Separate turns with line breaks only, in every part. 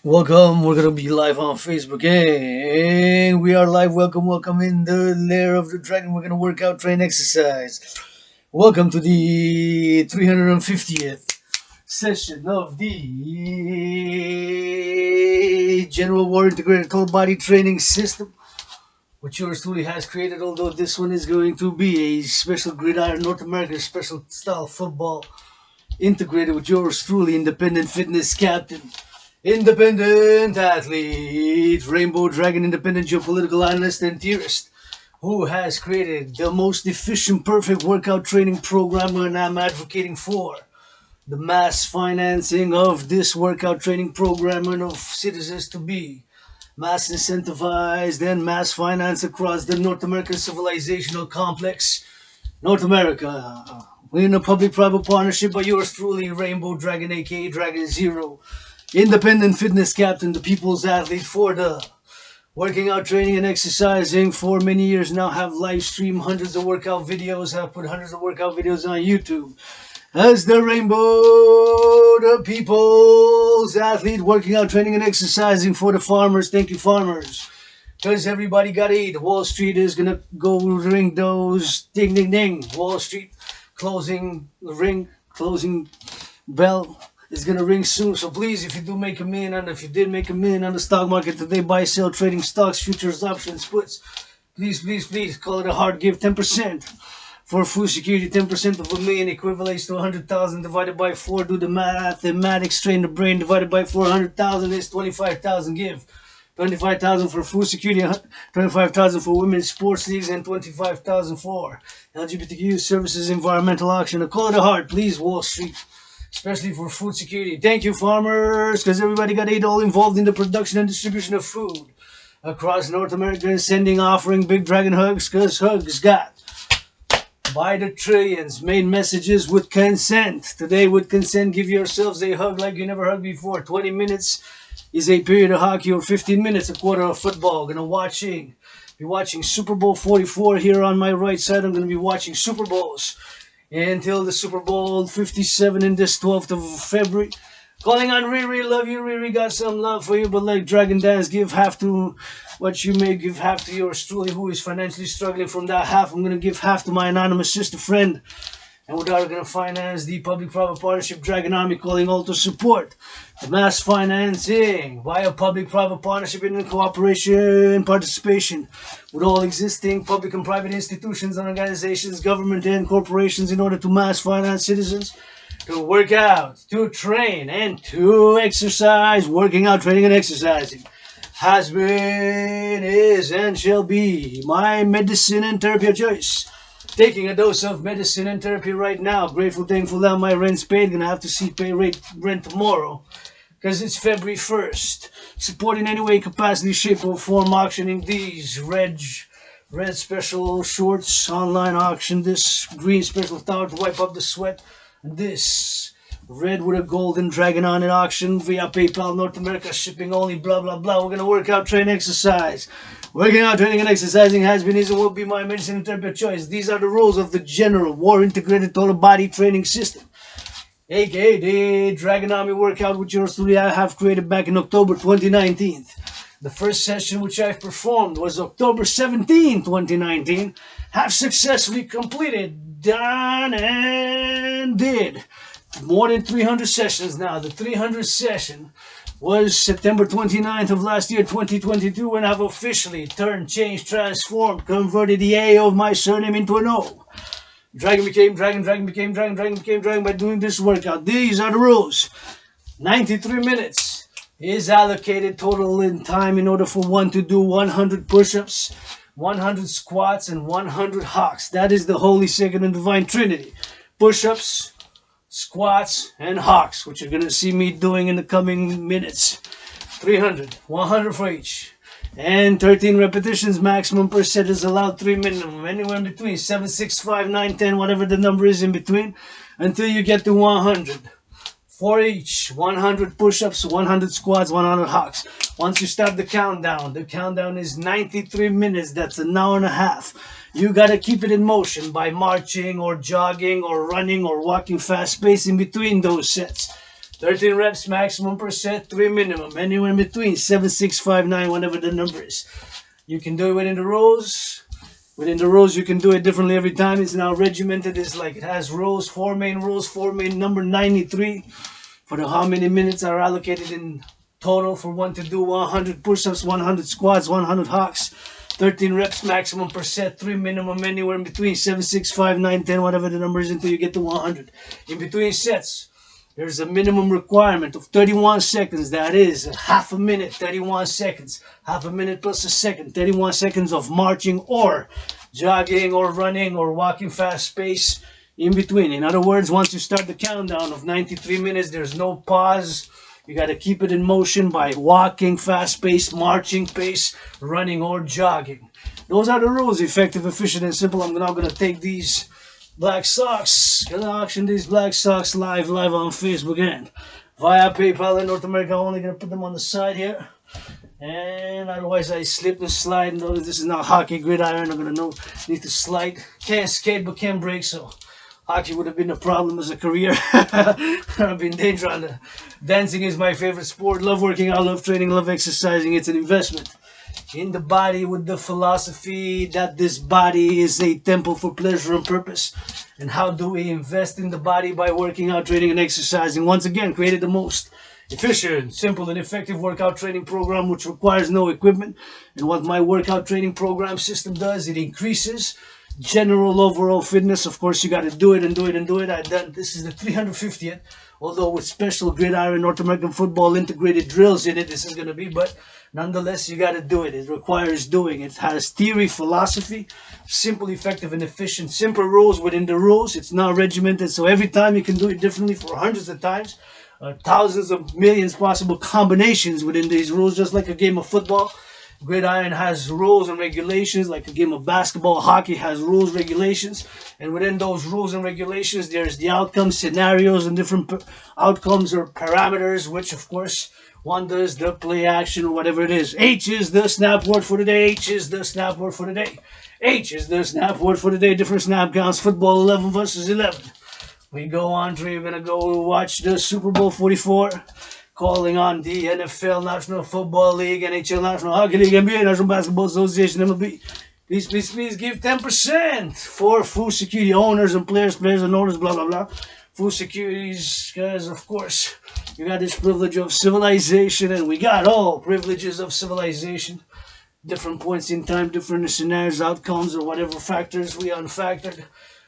Welcome. We're gonna be live on Facebook, and we are live. Welcome in the lair of the dragon. We're gonna work out, train, exercise. Welcome to the 350th session of the General War Integrated Total Body Training System, which yours truly has created. Although this one is going to be a special Gridiron North American special style football integrated with yours truly, independent fitness captain, independent athlete, Rainbow Dragon, independent geopolitical analyst and theorist, who has created the most efficient, perfect workout training program, and I'm advocating for the mass financing of this workout training program and of citizens to be mass incentivized and mass financed across the North American civilizational complex. North America. We're in a public-private partnership by yours truly, Rainbow Dragon, aka Dragan Zero, independent fitness captain, the people's athlete for the working out, training, and exercising for many years now. Have live streamed hundreds of workout videos, have put hundreds of workout videos on YouTube. As the Rainbow, the people's athlete, working out, training, and exercising for the farmers. Thank you, farmers. Because everybody got to eat. Wall Street is going to go ring those ding, ding, ding. Wall Street closing bell is going to ring soon. So please, if you do make a million, and if you did make a million on the stock market today, buy, sell, trading stocks, futures, options, puts, please call it a hard give. 10% for food security. 10% of a million equivalates to 100,000 divided by 4. Do the mathematics, train the brain. Divided by 400,000 is 25,000. Give 25,000 for food security, 25,000 for women's sports leagues, and 25,000 for LGBTQ services, environmental action. Call it a heart, please, Wall Street, especially for food security. Thank you, farmers, because everybody got it all involved in the production and distribution of food across North America, and sending, offering big dragon hugs, because hugs got by the trillions, made messages with consent. Today, with consent, give yourselves a hug like you never hugged before. 20 minutes is a period of hockey, or 15 minutes, a quarter of football. Gonna be watching Super Bowl 44 here on my right side. I'm gonna be watching Super Bowls until the Super Bowl 57 in this 12th of February. Calling on Riri, love you, Riri, got some love for you, but like Dragon Dance, give half to what you may, give half to yours truly, who is financially struggling. From that half, I'm gonna give half to my anonymous sister friend. And we are going to finance the public-private partnership Dragon Army, calling all to support the mass financing via public-private partnership and in cooperation and participation with all existing public and private institutions and organizations, government and corporations, in order to mass finance citizens to work out, to train, and to exercise. Working out, training, and exercising has been, is, and shall be my medicine and therapy of choice. Taking a dose of medicine and therapy right now. Grateful, thankful that my rent's paid. Gonna have to see pay rent tomorrow, because it's February 1st. Supporting any way, capacity, shape, or form, auctioning these red special shorts, online auction. This green special towel to wipe up the sweat. And this red with a golden dragon on it, auction via PayPal, North America, shipping only, blah, blah, blah. We're gonna work out, train, exercise. Working out, training, and exercising has been, is, and will be my medicine and therapy of choice. These are the rules of the General War Integrated Total Body Training System, aka the Dragon Army workout, which yours truly I have created back in October 2019. The first session which I've performed was October 17, 2019. Have successfully completed, done, and did more than 300 sessions now. The 300th session was September 29th of last year, 2022, when I've officially turned, changed, transformed, converted the A of my surname into an O. Dragon became Dragon, Dragon became Dragon, Dragon became Dragon by doing this workout. These are the rules. 93 minutes is allocated total in time in order for one to do 100 push-ups, 100 squats, and 100 hocks. That is the Holy, Sacred, and Divine Trinity. Push-ups, squats, and hocks, which you're going to see me doing in the coming minutes. 300, 100 for each. And 13 repetitions maximum per set is allowed, 3 minimum. Anywhere in between, 7, 6, 5, 9, 10, whatever the number is in between, until you get to 100. For each, 100 push-ups, 100 squats, 100 hocks. Once you start the countdown is 93 minutes. That's an hour and a half. You got to keep it in motion by marching or jogging or running or walking fast pace in between those sets. 13 reps maximum per set, 3 minimum. Anywhere in between, 7, 6, 5, 9, whatever the number is. You can do it within the rows. Within the rows, you can do it differently every time. It's now regimented. It's like it has rows, 4 main rows, 4 main number 93. For the how many minutes are allocated in total for one to do 100 push-ups, 100 squats, 100 hocks. 13 reps maximum per set, 3 minimum, anywhere in between, 7, 6, 5, 9, 10, whatever the number is until you get to 100. In between sets, there's a minimum requirement of 31 seconds. That is half a minute, 31 seconds. Half a minute plus a second, 31 seconds of marching or jogging or running or walking fast pace in between. In other words, once you start the countdown of 93 minutes, there's no pause. You got to keep it in motion by walking, fast pace, marching pace, running or jogging. Those are the rules, effective, efficient, and simple. I'm now going to take these black socks. Going to auction these black socks live on Facebook and via PayPal in North America. I'm only going to put them on the side here. And otherwise I slip and slide. Notice this is not hockey gridiron. I'm going to need to slide. Can't skate but can't break, so hockey would have been a problem as a career. I've been dangerous. Dancing is my favorite sport. Love working out, love training, love exercising. It's an investment in the body with the philosophy that this body is a temple for pleasure and purpose. And how do we invest in the body? By working out, training, and exercising. Once again, created the most efficient, simple, and effective workout training program which requires no equipment. And what my workout training program system does, it increases general overall fitness. Of course, you got to do it and do it and do it. This is the 350th, although with special Gridiron North American football integrated drills in it, this is going to be, but nonetheless, you got to do it. It requires doing. It has theory, philosophy, simple, effective, and efficient. Simple rules within the rules. It's not regimented, so every time you can do it differently for hundreds of times, thousands of millions possible combinations within these rules, just like a game of football. Gridiron has rules and regulations, like a game of basketball. Hockey has rules, regulations, and within those rules and regulations, there's the outcomes, scenarios, and different outcomes or parameters, which, of course, one does the play action or whatever it is. H is the snap word for the day. H is the snap word for the day. H is the snap word for the day. Different snap counts. Football 11 versus 11. We go on to, we're going to go watch the Super Bowl 44. Calling on the NFL, National Football League, NHL, National Hockey League, NBA, National Basketball Association, MLB. Please, please, please give 10% for full security owners and players and owners, blah, blah, blah. Full securities, guys, of course, you got this privilege of civilization, and we got all privileges of civilization. Different points in time, different scenarios, outcomes, or whatever factors we unfactored.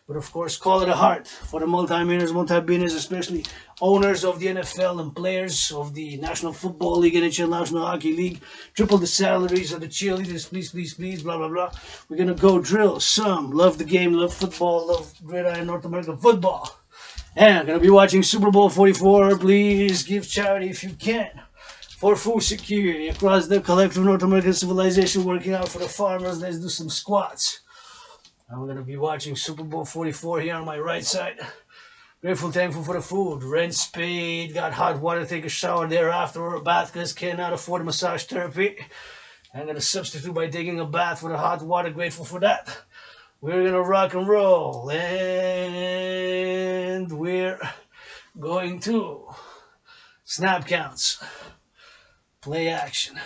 But of course, call it a heart for the multi-millionaires, multi-billionaires, especially owners of the NFL and players of the National Football League, NHL, National Hockey League. Triple the salaries of the cheerleaders, please, please, please, blah, blah, blah. We're going to go drill some. Love the game, love football, love Gridiron North American football. And I'm going to be watching Super Bowl 44. Please give charity if you can for full security across the collective North American civilization, working out for the farmers. Let's do some squats. I'm going to be watching Super Bowl 44 here on my right side. Grateful, thankful for the food. Rent's paid. Got hot water. Take a shower thereafter or a bath because cannot afford massage therapy. I'm going to substitute by taking a bath with the hot water. Grateful for that. We're going to rock and roll. And we're going to snap counts. Play action.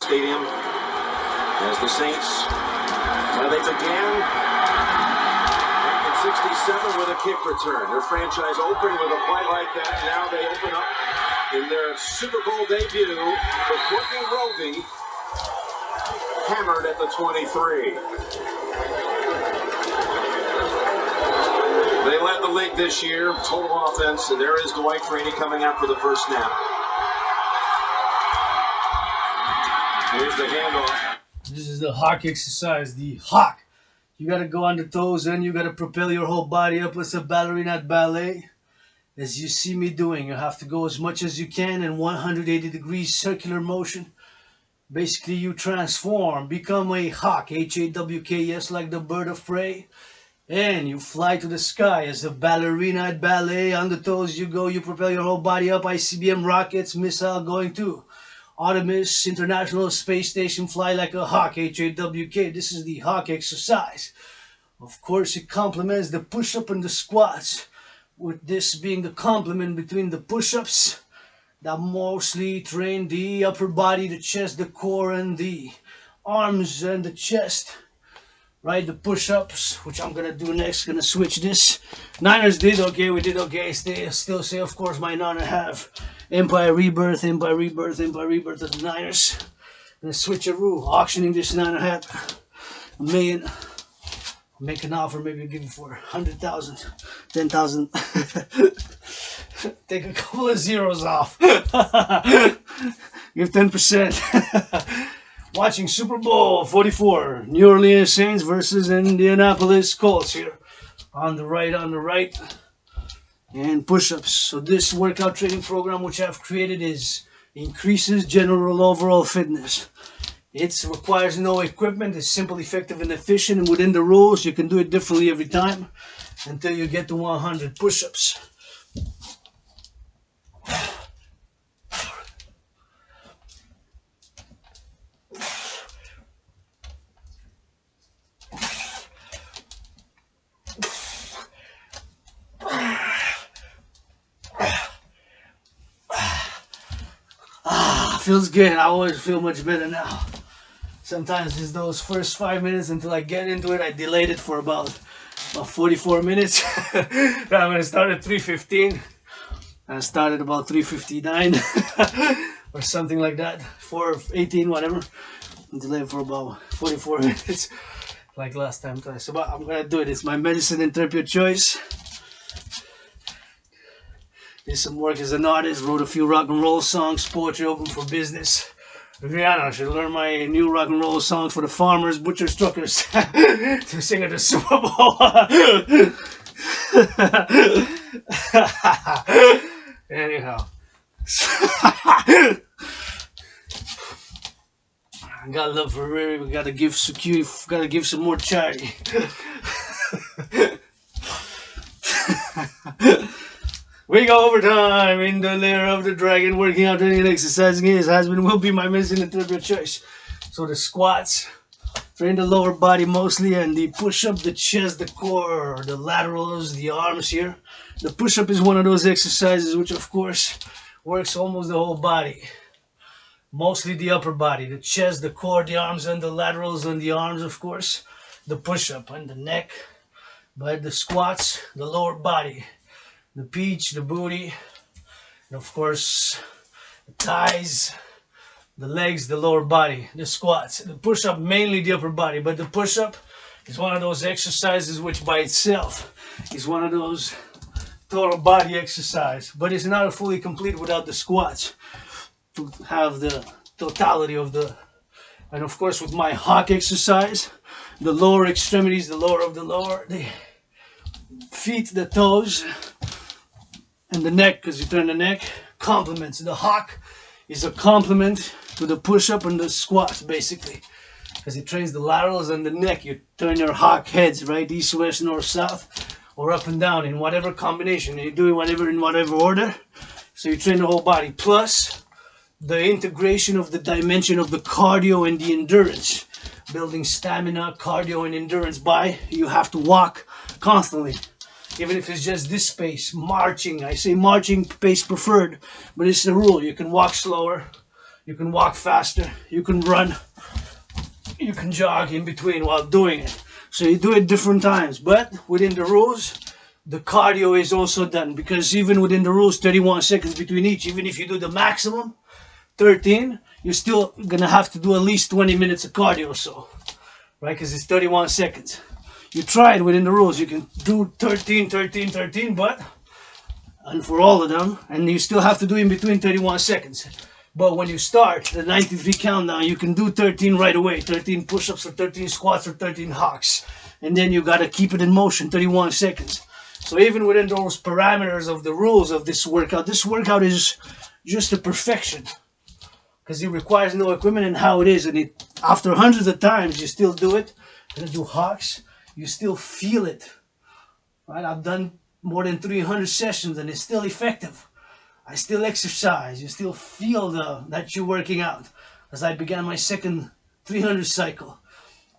Stadium as the Saints, they began 67 with a kick return. Their franchise opened with a play like that. Now they open up in their Super Bowl debut. The Courtney Rovey hammered at the 23. They led the league this year, total offense, and there is Dwight Freeney coming out for the first snap. Here's the handoff.
This is the hawk exercise, the hawk. You got to go on the toes and you got to propel your whole body up. It's a ballerina at ballet. As you see me doing, you have to go as much as you can in 180 degrees circular motion. Basically, you transform, become a hawk, H-A-W-K, yes, like the bird of prey. And you fly to the sky as a ballerina at ballet. On the toes you go, you propel your whole body up. ICBM rockets, missile going to Artemis International Space Station, fly like a hawk, H-A-W-K. This is the hawk exercise. Of course, it complements the push-up and the squats, with this being the complement between the push-ups that mostly train the upper body, the chest, the core, and the arms and the chest. Right, the push-ups, which I'm gonna do next. Gonna switch this. Niners did okay. We did okay. Still say, of course, my 9.5. Empire Rebirth, Empire Rebirth, Empire Rebirth of the Niners. Gonna switch a rule. Auctioning this 9.5. $1 million. Make an offer. Maybe give it for 100,000, 10,000. Take a couple of zeros off. Give 10%. Watching Super Bowl 44, New Orleans Saints versus Indianapolis Colts here. On the right. And push-ups. So this workout training program which I've created increases general overall fitness. It requires no equipment. It's simple, effective, and efficient. And within the rules, you can do it differently every time until you get to 100 push-ups. Feels good. I always feel much better now. Sometimes it's those first 5 minutes until I get into it. I delayed it for about 44 minutes. I'm going to start at 3:15. I started about 3:59 or something like that. 4:18, whatever. Delayed for about 44 minutes like last time. So but I'm going to do it. It's my medicine and therapy of choice. Did some work as an artist, wrote a few rock and roll songs, poetry open for business. Rihanna, I should learn my new rock and roll songs for the farmers, butchers, truckers to sing at the Super Bowl. Anyhow. I got love for Riri. We gotta give security, gotta give some more charity. We go overtime in the lair of the dragon, working out, training, and exercising. His husband will be my medicine and therapy of choice. So the squats, train the lower body mostly, and the push-up, the chest, the core, the laterals, the arms here. The push-up is one of those exercises which, of course, works almost the whole body. Mostly the upper body, the chest, the core, the arms, and the laterals, and the arms, of course. The push-up and the neck. But the squats, the lower body. The peach, the booty, and of course, the thighs, the legs, the lower body, the squats. The push-up, mainly the upper body, but the push-up is one of those exercises which by itself is one of those total body exercise, but it's not fully complete without the squats to have the totality of the, and of course with my hawk exercise, the lower extremities, the lower of the lower, the feet, the toes, and the neck, because you turn the neck, complements. The hawk is a complement to the push-up and the squats, basically, because it trains the laterals and the neck. You turn your hawk heads, right, east, west, north, south, or up and down in whatever combination. You do it in whatever order, so you train the whole body. Plus, the integration of the dimension of the cardio and the endurance, building stamina, cardio, and endurance by you have to walk constantly. Even if it's just this pace, marching. I say marching pace preferred, but it's the rule. You can walk slower, you can walk faster, you can run, you can jog in between while doing it. So you do it different times, but within the rules, the cardio is also done, because even within the rules, 31 seconds between each, even if you do the maximum, 13, you're still gonna have to do at least 20 minutes of cardio or so, right? Because it's 31 seconds. You try it within the rules. You can do 13, 13, 13, but, and for all of them, and you still have to do in between 31 seconds. But when you start the 93 countdown, you can do 13 right away. 13 push-ups or 13 squats or 13 hawks. And then you got to keep it in motion, 31 seconds. So even within those parameters of the rules of this workout is just a perfection. Because it requires no equipment and how it is. And it, after hundreds of times, you still do it. And do hawks. You still feel it, right? I've done more than 300 sessions and it's still effective. I still exercise. You still feel that you're working out. As I began my second 300 cycle,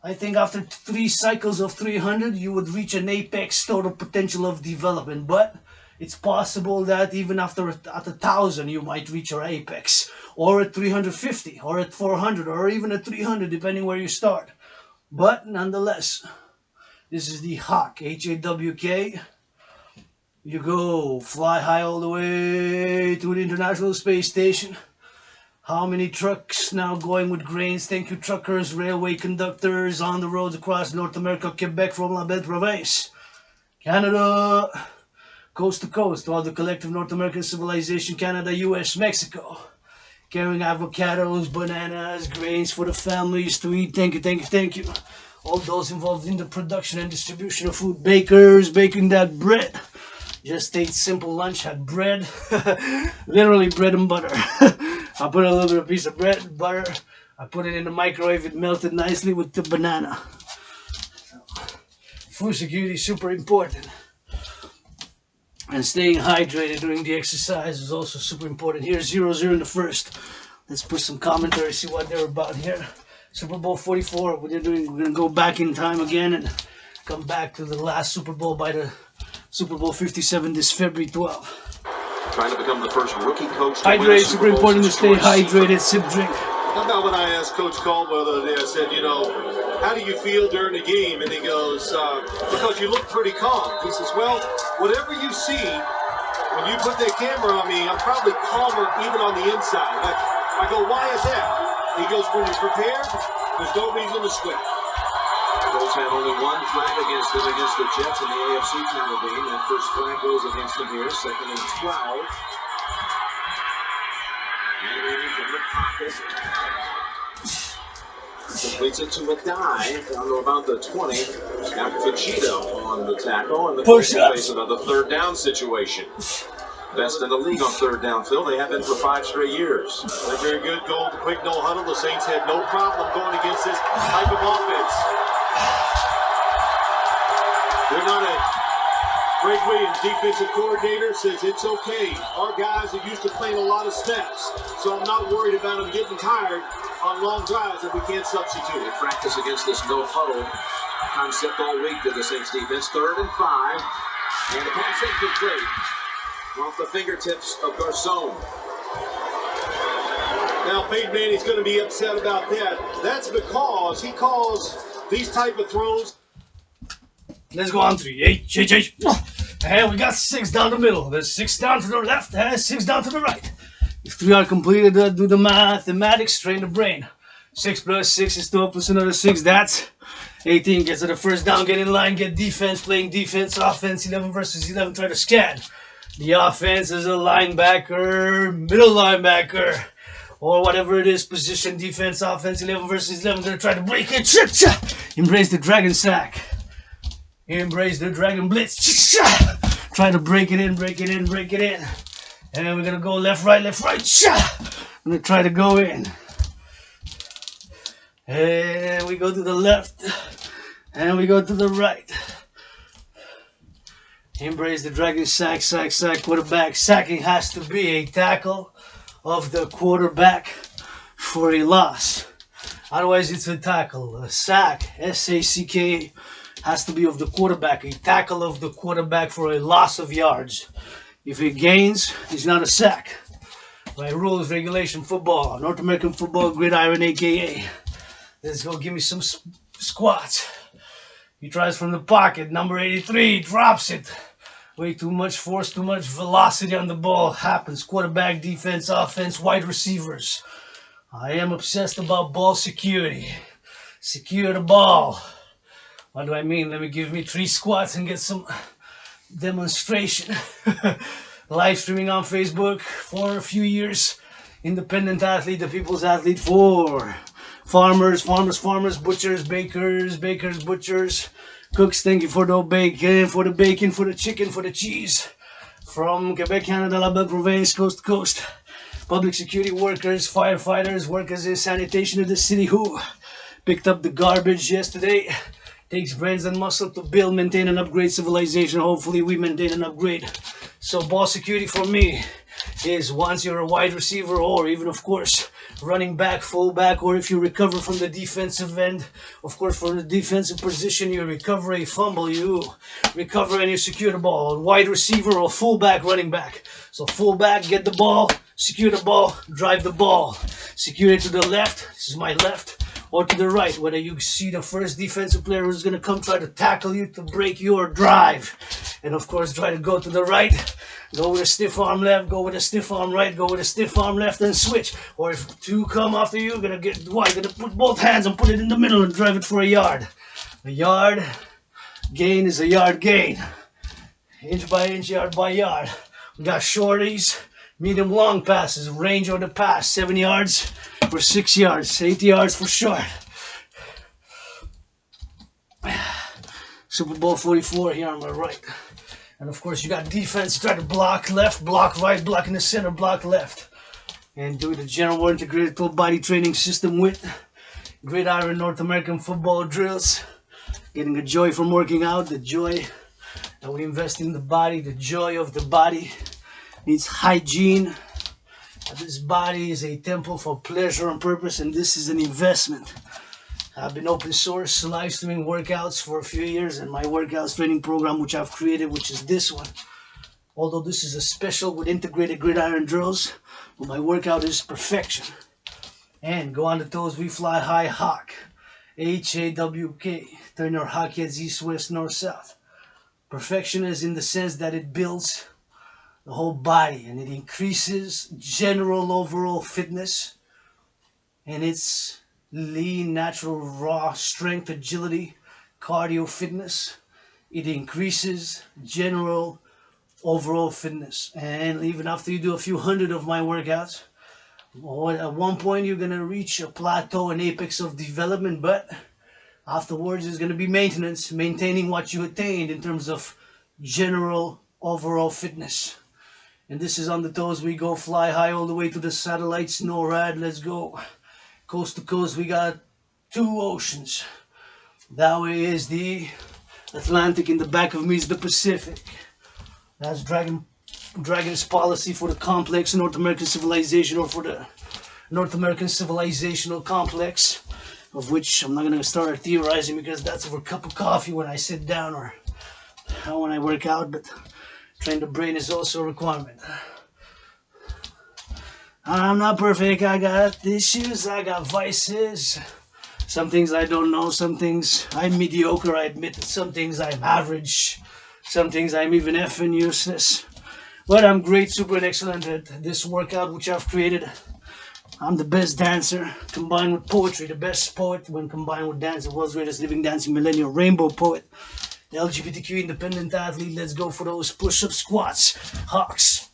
I think after 3 cycles of 300, you would reach an apex total potential of development. But It's possible that even at 1,000 you might reach your apex, or at 350, or at 400, or even at 300, depending where you start. But nonetheless, this is the Hawk, H-A-W-K. You go fly high all the way to the International Space Station. How many trucks now going with grains? Thank you, truckers, railway conductors on the roads across North America, Quebec from La Belle Province, Canada, coast to coast, all the collective North American civilization, Canada, US, Mexico, carrying avocados, bananas, grains for the families to eat. Thank you, thank you, thank you. All those involved in the production and distribution of food, bakers, baking that bread. Just ate simple lunch, had bread, literally bread and butter. I put a little bit of piece of bread, butter, I put it in the microwave, it melted nicely with the banana. So, food security is super important. And staying hydrated during the exercise is also super important. Here's 0-0 in the first. Let's put some commentary, see what they're about here. Super Bowl 44, we're gonna go back in time again and come back to the last Super Bowl by the Super Bowl 57 this February 12th.
Trying to become the first rookie coach to
Hydrate, super important to stay hydrated, sip, drink.
How about when I asked Coach Caldwell the other day, I said, you know, how do you feel during the game? And he goes, because you look pretty calm. He says, well, whatever you see, when you put that camera on me, I'm probably calmer even on the inside. I go, why is that? He goes, when you're prepared, there's no reason to sweat. Colts had only one flag against them against the Jets in the AFC title game. That first flag goes against them here, 2nd and 12. And from the pocket. Completes it to a dive down to about the 20. Got Fajito on the tackle, and the Colts face another 3rd down situation. Best in the league on 3rd down, Phil. They have been for 5 straight years. They're very good. Going to quick no huddle. The Saints had no problem going against this type of offense. They're not a Greg Williams, defensive coordinator, says it's okay. Our guys are used to playing a lot of snaps, so I'm not worried about them getting tired on long drives if we can't substitute. They practice against this no huddle concept all week to the Saints defense. 3rd and 5, and the pass incomplete off the fingertips of Garcon. Now, Peyton Manning's going to be upset about that. That's because he calls these type of throws.
Let's go on 3. 8. And we got 6 down the middle. There's 6 down to the left and 6 down to the right. If 3 are completed, do the mathematics, train the brain. 6 plus 6 is 12 plus another 6. That's 18. Gets to the first down, get in line, get defense, playing defense, offense, 11 versus 11, try to scan. The offense is a linebacker, middle linebacker, or whatever it is, position, defense, offense, 11 versus 11. They're trying to break it. Embrace the Dragon sack. Embrace the Dragon blitz. Try to break it in, break it in, break it in. And we're going to go left, right, left, right. I'm going to try to go in. And we go to the left. And we go to the right. Embrace the Dragon sack, sack, sack, quarterback. Sacking has to be a tackle of the quarterback for a loss. Otherwise, it's a tackle. A sack, S-A-C-K, has to be of the quarterback. A tackle of the quarterback for a loss of yards. If it gains, it's not a sack. By rules, regulation, football, North American football, Gridiron, a.k.a. Let's go give me some squats. He tries from the pocket. Number 83 drops it. Way too much force, too much velocity on the ball. Happens. Quarterback, defense, offense, wide receivers. I am obsessed about ball security. Secure the ball. What do I mean? Let me give me 3 squats and get some demonstration. Live streaming on Facebook for a few years. Independent athlete, the people's athlete for farmers, butchers, bakers, butchers, cooks. Thank you for the bacon, for the chicken, for the cheese. From Quebec, Canada, La Belle Province, coast to coast. Public security workers, firefighters, workers in sanitation of the city who picked up the garbage yesterday. Takes brains and muscle to build, maintain, and upgrade civilization. Hopefully we maintain and upgrade. So ball security for me is once you're a wide receiver, or even of course running back, fullback, or if you recover from the defensive end, of course for the defensive position, you recover a fumble, you recover and you secure the ball. Wide receiver or fullback, running back. So fullback, get the ball, secure the ball, drive the ball, secure it to the left, this is my left, or to the right, whether you see the first defensive player who's going to come try to tackle you to break your drive. And of course try to go to the right, go with a stiff arm left, go with a stiff arm right, go with a stiff arm left, and switch. Or if two come after you, gonna put both hands and put it in the middle and drive it for a yard. A yard gain is a yard gain. Inch by inch, yard by yard. We got shorties, medium long passes, range of the pass, 7 yards for 6 yards, 8 yards for short. Super Bowl 44 here on my right. And of course you got defense, you try to block left, block right, block in the center, block left. And do the general integrated full body training system with Gridiron North American football drills. Getting a joy from working out, the joy that we invest in the body, the joy of the body needs hygiene. This body is a temple for pleasure and purpose, and this is an investment. I've been open source live streaming workouts for a few years, and my workouts training program which I've created, which is this one. Although this is a special with integrated gridiron drills, but my workout is perfection. And go on the toes, we fly high, hawk. H-A-W-K. Turn your hawk heads east, west, north, south. Perfection is in the sense that it builds the whole body and it increases general overall fitness, and it's lean, natural, raw strength, agility, cardio fitness. It increases general overall fitness. And even after you do a few hundred of my workouts, at one point you're going to reach a plateau, an apex of development, but afterwards is going to be maintenance, maintaining what you attained in terms of general overall fitness. And this is on the toes, we go fly high all the way to the satellites, NORAD, let's go. Coast to coast, we got 2 oceans. That way is the Atlantic, in the back of me is the Pacific. That's Dragan's policy for the complex North American civilization, or for the North American civilizational complex, of which I'm not going to start theorizing because that's over a cup of coffee when I sit down or when I work out, but train the brain is also a requirement. I'm not perfect, I got issues, I got vices. Some things I don't know, some things I'm mediocre, I admit that some things I'm average, some things I'm even effing useless. But I'm great, super and excellent at this workout which I've created. I'm the best dancer, combined with poetry, the best poet when combined with dance, the world's greatest living dancing millennial rainbow poet, the LGBTQ independent athlete. Let's go for those push-up squats, hawks.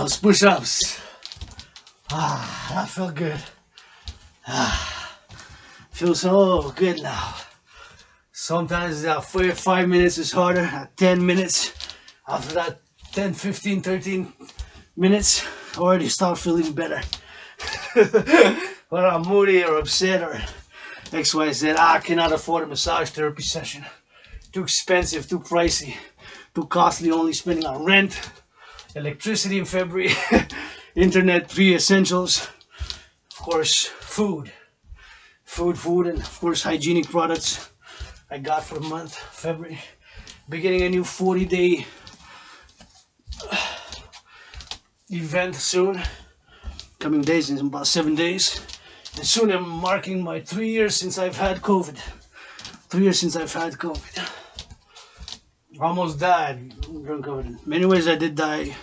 Those push-ups. That felt good. Feels so good now. Sometimes 5 minutes is harder. At 10 minutes, after that 10, 15, 13 minutes, I already start feeling better. When I'm moody or upset or XYZ, I cannot afford a massage therapy session. Too expensive, too pricey, too costly, only spending on rent, electricity in February, internet, 3 essentials, of course, food, and of course hygienic products I got for the month, February. Beginning a new 40-day event soon, coming days, in about 7 days. And soon I'm marking my 3 years since I've had COVID. 3 years since I've had COVID. Almost died during COVID. In many ways I did die.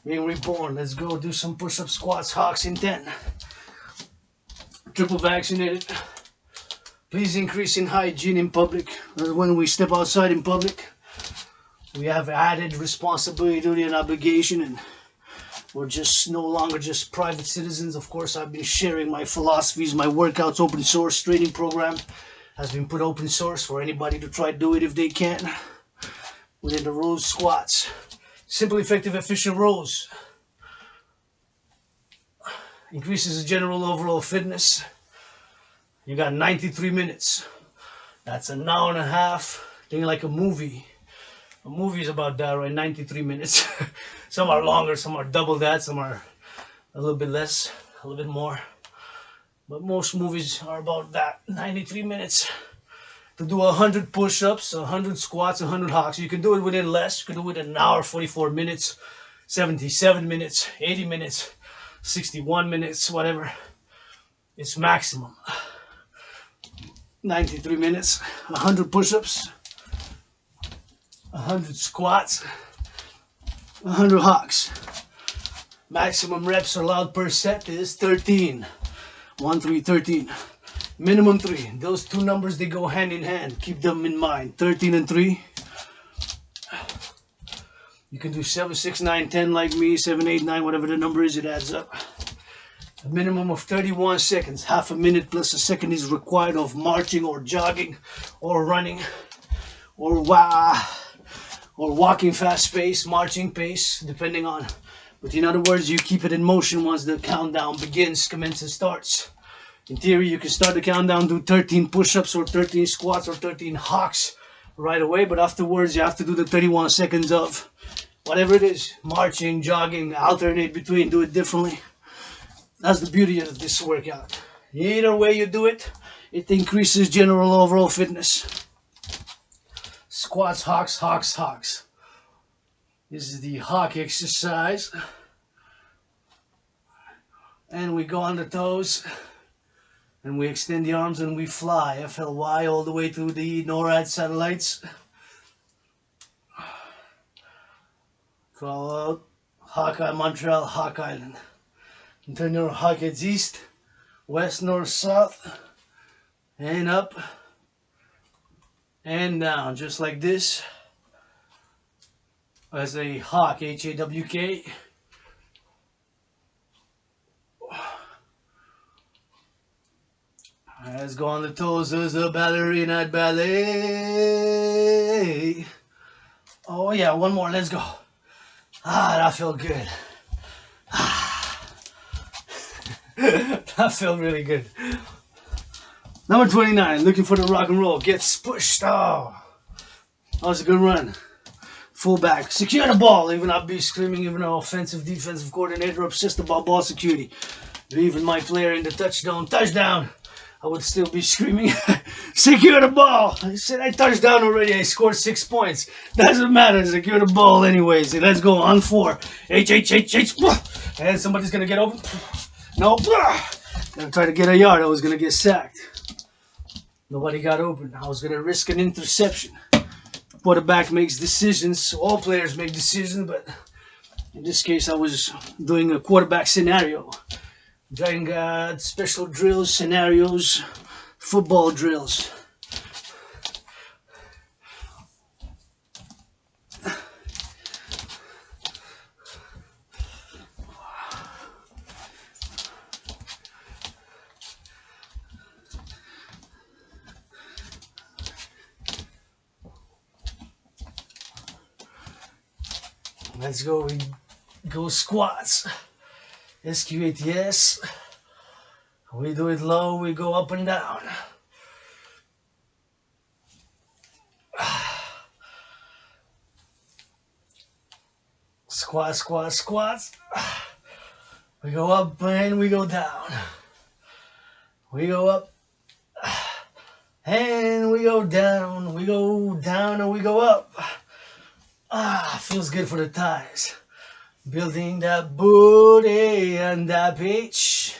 Being reborn. Let's go do some push-up squats, hawks in 10. Triple vaccinated. Please increase in hygiene in public. When we step outside in public, we have added responsibility, duty, and obligation, and we're just no longer just private citizens. Of course, I've been sharing my philosophies, my workouts, open source training program. Has been put open source for anybody to try to do it if they can. Within the rows squats. Simple, effective, efficient rows. Increases the general overall fitness. You got 93 minutes. That's an hour and a half. Thinking like a movie. A movie is about that, right? 93 minutes. Some are longer, some are double that, some are a little bit less, a little bit more. But most movies are about that, 93 minutes. To do 100 push-ups, 100 squats, 100 hocks. You can do it within less. You can do it in an hour, 44 minutes, 77 minutes, 80 minutes, 61 minutes, whatever. It's maximum. 93 minutes, 100 push-ups, 100 squats, 100 hocks. Maximum reps allowed per set is 13. 1, 3, 13. Minimum 3. Those two numbers, they go hand in hand. Keep them in mind. 13 and 3. You can do 7, 6, 9, 10 like me. 7, 8, 9, whatever the number is, it adds up. A minimum of 31 seconds. Half a minute plus a second is required of marching or jogging or running or walking fast pace, marching pace, depending on. But in other words, you keep it in motion once the countdown begins, commences, starts. In theory, you can start the countdown, do 13 push-ups or 13 squats or 13 hocks right away. But afterwards, you have to do the 31 seconds of whatever it is. Marching, jogging, alternate between, do it differently. That's the beauty of this workout. Either way you do it, it increases general overall fitness. Squats, hocks, hocks, hocks. This is the hawk exercise. And we go on the toes. And we extend the arms and we fly. FLY all the way to the NORAD satellites. Crawl out. Hawkeye, Montreal, Hawk Island. And turn your hawk heads east, west, north, south. And up. And down. Just like this. As a hawk, H-A-W-K. Let's go on the toes as a ballerina at ballet. Oh yeah, one more, let's go. Ah, that felt good. Ah. That felt really good. Number 29, looking for the rock and roll. Gets pushed. Oh, that was a good run. Fullback, secure the ball. Even I'll be screaming, even an offensive, defensive coordinator obsessed about ball security. Even my player in the touchdown, I would still be screaming, secure the ball. I said I touched down already. I scored 6 points. Doesn't matter. Secure the ball anyways. Let's go on 4. H. And somebody's going to get open. No. Gonna try to get a yard. I was going to get sacked. Nobody got open. I was going to risk an interception. Quarterback makes decisions. All players make decisions, but in this case, I was doing a quarterback scenario. Dragan, special drills, scenarios, football drills. Let's go. We go squats. SQATS. We do it low, we go up and down. Squats, squats, squats. We go up and we go down. We go up and we go down. We go down and we go up. Ah, feels good for the thighs. Building that booty and that bitch.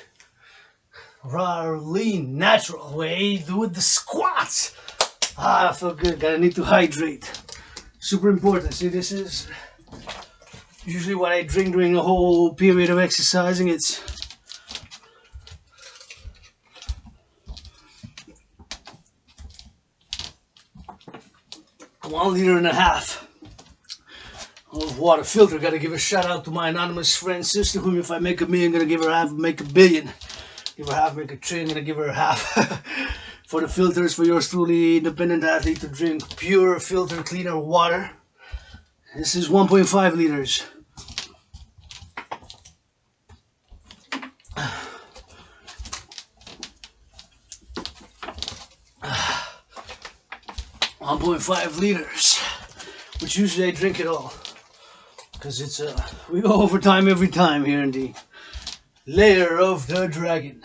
Raw, lean, natural way. Do it the squats. Ah, I feel good. Gotta need to hydrate. Super important. See, this is usually what I drink during the whole period of exercising. It's $1.5 liters of water filter. Gotta give a shout out to my anonymous friend, sister, whom if I make $1 million, gonna give her half, make $1 billion. Give her half, make $1 trillion, gonna give her half. For the filters, for yours truly, independent athlete, to drink pure, filter, cleaner water. This is 1.5 liters. .5 liters, which usually I drink it all, because it's we go overtime every time here in the lair of the Dragon.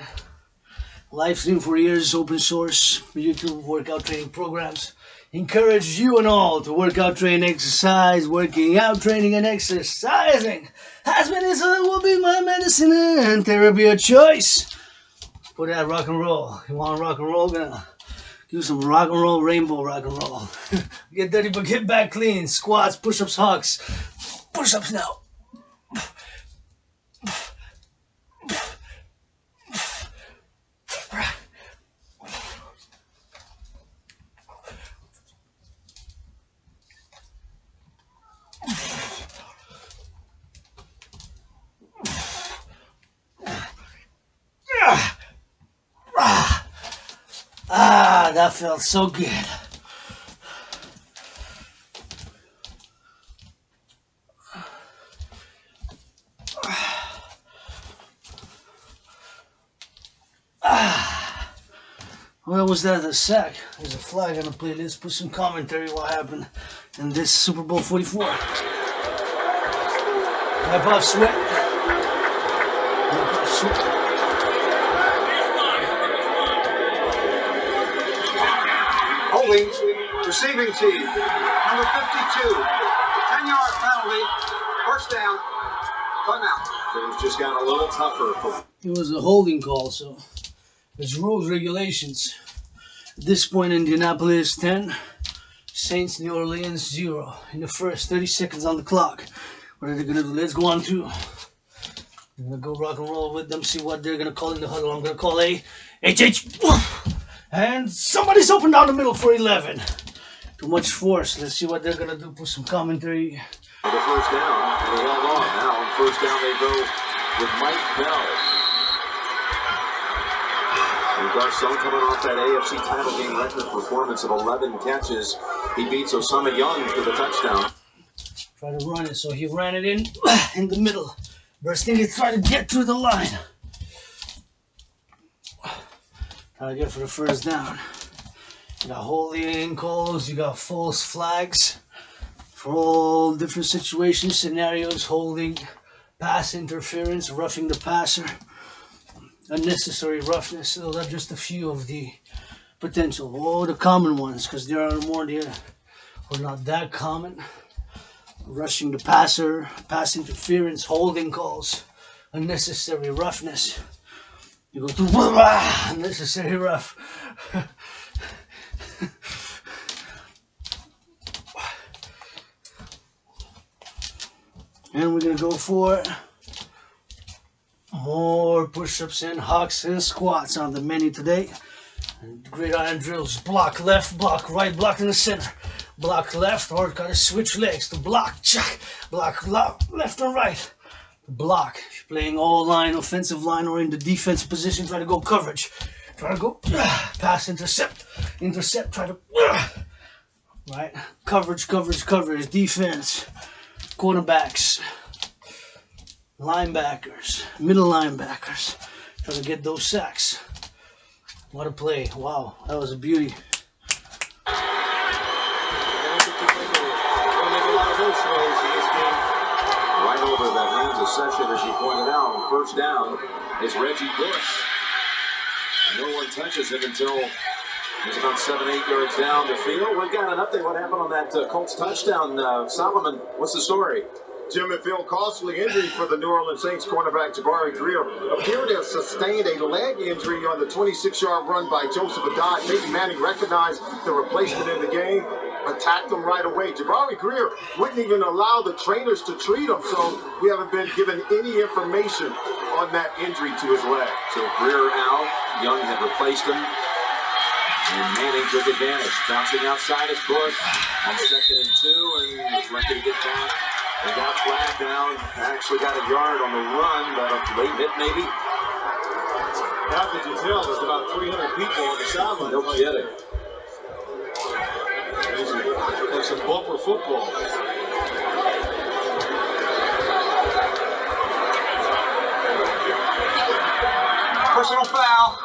Live stream for years, open source YouTube workout training programs. Encourage you and all to work out, train, exercise. Working out, training, and exercising has been and will be my medicine and therapy of choice. For that rock and roll, you want rock and roll? Gonna do some rock and roll, rainbow rock and roll. Get dirty but get back clean. Squats, push-ups, hugs. Push-ups now. Ah, that felt so good. Well, was that a sack? There's a flag on the playlist. Put some commentary what happened in this Super Bowl 44. Wipe off sweat. Wipe off sweat.
Holding, receiving team, number 52, 10-yard penalty, first down, timeout. Things just got a little tougher.
It was a holding call, so there's rules, regulations. At this point, Indianapolis 10, Saints, New Orleans 0. In the first 30 seconds on the clock. What are they gonna do? Let's go on to. I'm gonna go rock and roll with them, see what they're gonna call in the huddle. I'm gonna call a HH. And somebody's open down the middle for 11. Too much force. Let's see what they're going to do. Put some commentary.
For the first down, and they held on. Now on first down they go with Mike Bell. And Garcon coming off that AFC title game record performance of 11 catches. He beats Osama Young for the touchdown.
Try to run it, so he ran it in the middle. Bursting it, try to get through the line. Try to get for the first down. You got holding calls, you got false flags for all different situations, scenarios, holding, pass interference, roughing the passer, unnecessary roughness. So that's just a few of the potential, all the common ones, because there are more there or not that common. Rushing the passer, pass interference, holding calls, unnecessary roughness. You go to unnecessary rough. And we're gonna go for more push-ups and hugs and squats on the menu today. Gridiron drills: block left, block right, block in the center. Block left, or gotta switch legs to block, check. Block left and right. Block. If you're playing all line, offensive line, or in the defensive position, try to go coverage. Try to go pass, intercept, try to right. Coverage, defense, cornerbacks, linebackers, middle linebackers. Try to get those sacks. What a play. Wow, that was a beauty.
Right over that means a session, as you pointed out. First down is Reggie Bush. No one touches him until he's about 7-8 yards down the field. We've got an update. What happened on that Colts touchdown? Solomon, what's the story?
Jim, it felt costly injury for the New Orleans Saints cornerback Jabari Greer. Appeared to have sustained a leg injury on the 26-yard run by Joseph Adad. Peyton Manning recognized the replacement in the game, attacked him right away. Jabari Greer wouldn't even allow the trainers to treat him, so we haven't been given any information on that injury to his leg.
So Greer out. Young had replaced him. And Manning took advantage. Bouncing outside is Bush on 2nd and 2, and he's lucky to get back. They got flagged down. Actually got a yard on the run, but a late hit maybe. How could you tell? There's about 300 people on the sideline.
No kidding.
Like some bumper football.
Personal foul.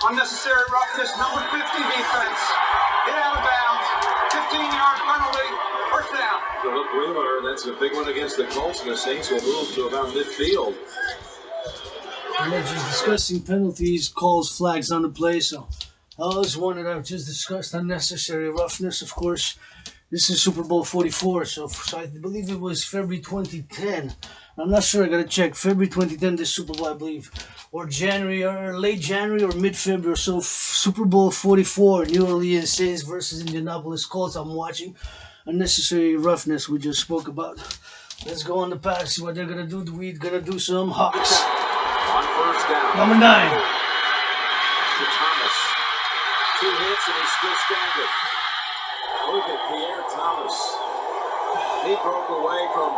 Unnecessary roughness. Number 50 defense. Hit out of bounds. 15-yard penalty. First down.
Look, Wheeler, that's a big one against the Colts, and the Saints will move to about midfield.
Just discussing penalties, calls, flags on the play. So that was one that I've just discussed. Unnecessary roughness, of course. This is Super Bowl 44, so I believe it was February 2010. I'm not sure. I gotta check. February 2010, this Super Bowl, I believe, or January, or late January, or mid-February. So Super Bowl 44, New Orleans Saints versus Indianapolis Colts. I'm watching. Unnecessary roughness we just spoke about. Let's go on the pass. See what they're gonna do. We're gonna do some Hawks.
On first down.
Number 9.
To Thomas. 2 hits and he's still standing. Look at Pierre Thomas. He broke away from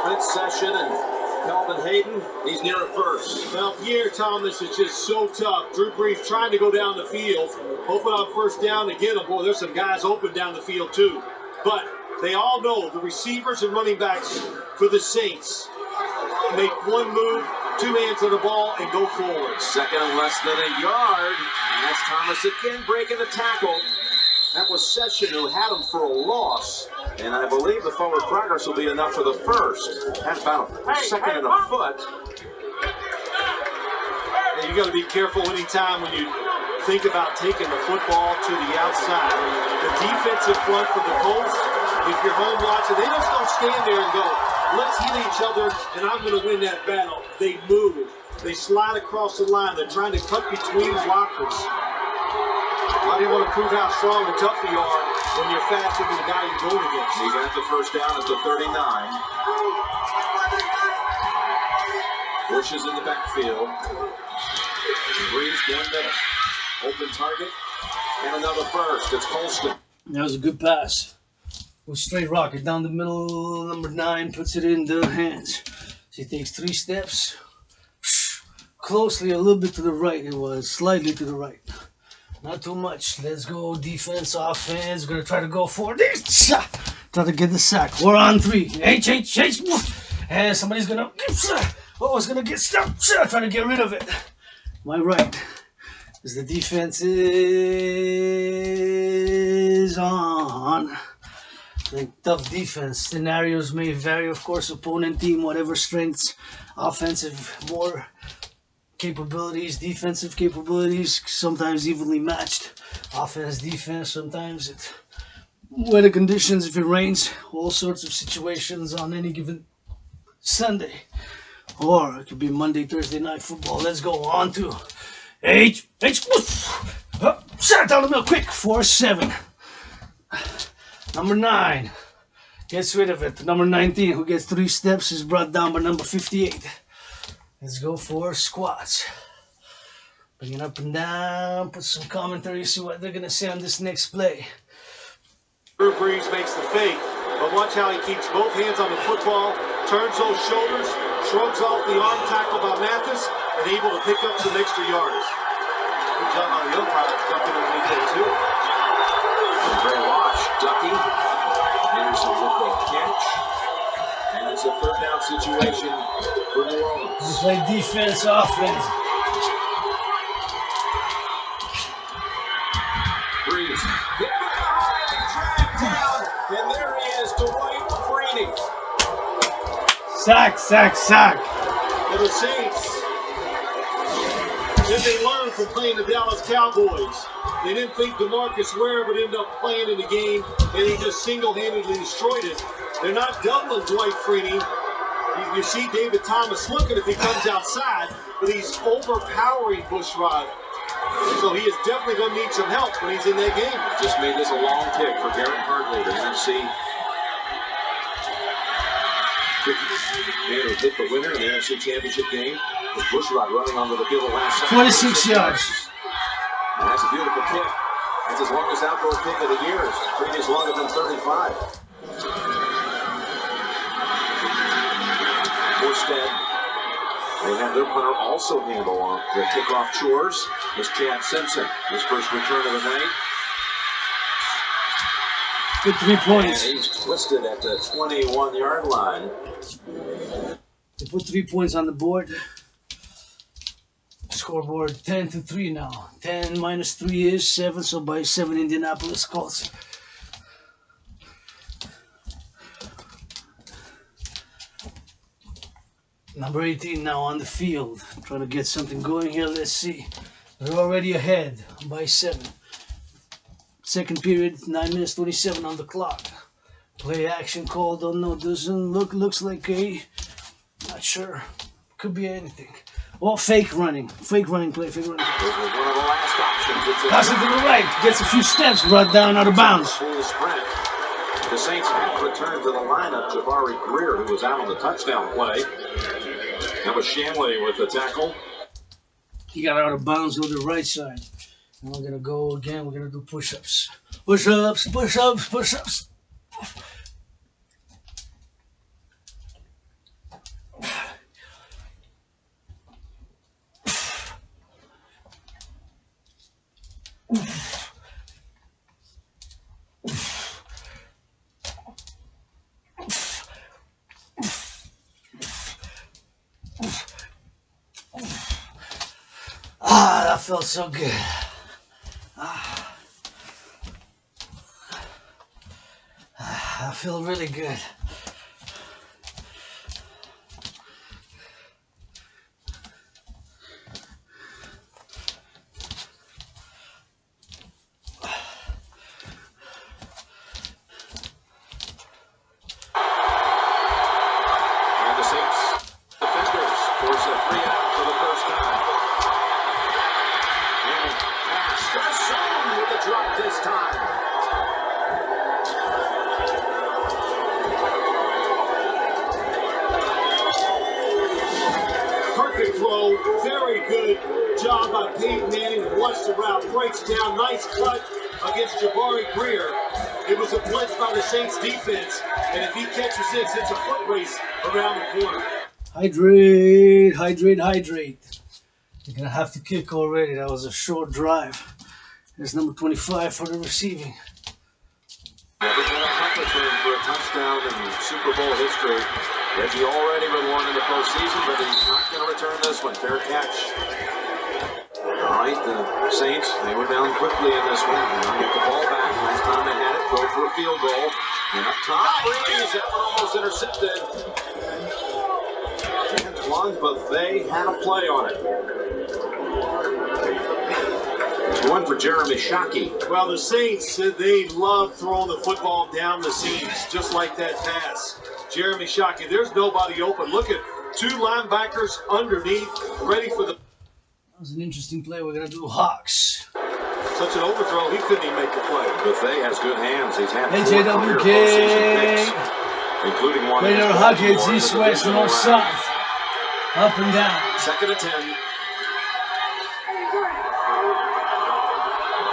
Prince Session and Calvin Hayden. He's near a first.
Well, Pierre Thomas is just so tough. Drew Brees trying to go down the field, hoping on first down to get him. Boy, there's some guys open down the field too. But they all know the receivers and running backs for the Saints make one move, 2 hands on the ball, and go forward.
Second and less than a yard. And that's Thomas again breaking the tackle. That was Session who had him for a loss. And I believe the forward progress will be enough for the first. That's about a second and a foot.
And you got to be careful anytime when you think about taking the football to the outside. The defensive front for the Colts, if you're home watching, they just don't stand there and go, let's hit each other and I'm going to win that battle. They move. They slide across the line. They're trying to cut between blockers. Why do you want to prove how strong and tough you are when you're faster than the guy you're going against?
He got the first down at the 39. Bush is in the backfield. Breeze 1 minute. Open target. And another first. It's Colston.
That was a good pass. With straight rocket down the middle. Number 9 puts it in the hands. So he takes 3 steps. Closely, a little bit to the right. It was slightly to the right. Not too much. Let's go defense, offense. Gonna try to go for this. Try to get the sack. We're on 3. H. And somebody's gonna. Oh, it's gonna get stuck. Try to get rid of it. My right. As the defense is on. Tough defense. Scenarios may vary, of course. Opponent team, whatever strengths. Offensive, more capabilities, defensive capabilities, sometimes evenly matched. Offense, defense, sometimes it's weather conditions, if it rains, all sorts of situations on any given Sunday. Or it could be Monday, Thursday night football. Let's go on to H. Shot down the middle, quick. 4-7. Number 9 gets rid of it. Number 19, who gets 3 steps, is brought down by number 58. Let's go for squats. Bring it up and down. Put some commentary. See what they're going to say on this next play.
Drew Brees makes the fake, but watch how he keeps both hands on the football, turns those shoulders, shrugs off the arm tackle by Mathis, and able to pick up some extra yards. Good job on the umpire jumping underneath there too.
Great watch, Ducky. Anderson with the catch. And it's a 3rd down situation for New Orleans.
We play defense, offense.
Breeze. Hit behind, dragged down, and there he is, Dwight Freeney.
Sack.
For the Saints, did they learn from playing the Dallas Cowboys? They didn't think DeMarcus Ware would end up playing in the game, and he just single-handedly destroyed it. They're not doubling Dwight Freeney. You see David Thomas looking if he comes outside, but he's overpowering Bushrod. So he is definitely going to need some help when he's in that game.
Just made this a long kick for Garrett Hartley, the NFC. Man, who hit the winner in the NFC Championship game. With Bushrod running onto the field the last
26 yards.
And that's a beautiful kick. That's his longest outdoor kick of the year. Previous longer than 35. Morstead
They have their punter also handle on the kickoff chores. Is Chad Simpson, his first return of the night.
53 points.
And he's twisted at the 21-yard line.
They put 3 points on the board. Scoreboard 10-3 now. 10 minus 3 is 7, so by 7 Indianapolis Colts. Number 18 now on the field. Trying to get something going here. Let's see. They're already ahead by 7. Second period, 9 minutes 27 on the clock. Play action call, don't know, doesn't look, looks like a, not sure, could be anything. Or fake running play, fake running play.
This was one of the last options.
Passes to the right, gets a few steps, brought down out of bounds.
Full sprint. The Saints have returned to the lineup. Jabari Greer, who was out on the touchdown play. That was Shanley with the tackle.
He got out of bounds on the right side. And we're gonna go again, we're gonna do push-ups. Push-ups, push-ups, push-ups. Ah, that felt so good. I feel really good.
And the Saints defenders force a 3-out for the first time. And pass with the drop this time.
Perfect throw, very good job by Peyton Manning. Watch the route, breaks down, nice cut against Jabari Greer. It was a blitz by the Saints defense, and if he catches this, it's a foot race around the corner.
Hydrate, hydrate, hydrate. You're gonna have to kick already. That was a short drive. There's number 25 for the receiving.
Never been a punt return for a touchdown in Super Bowl history. Reggie already with one in the postseason, but he's not going to return this one. Fair catch. All right, the Saints, they were down quickly in this one. Now get the ball back. Last time they had it, go for a field goal. And up top, Breeze, that one almost intercepted. Antoine Buffet had a play on it. One for Jeremy Shockey.
Well, the Saints, they love throwing the football down the seams, just like that pass. Jeremy Shockey, there's nobody open. Look at 2 linebackers underneath, ready for the...
That was an interesting play. We're going to do Hawks.
Such an overthrow, he couldn't even make the play.
Buffet has good hands. He's had 4
HAWK.
career postseason picks, including one
Radar
against
hockey, it's
Baltimore in
east,
the
west,
divisional
north,
round.
south. Up and down.
2nd and 10.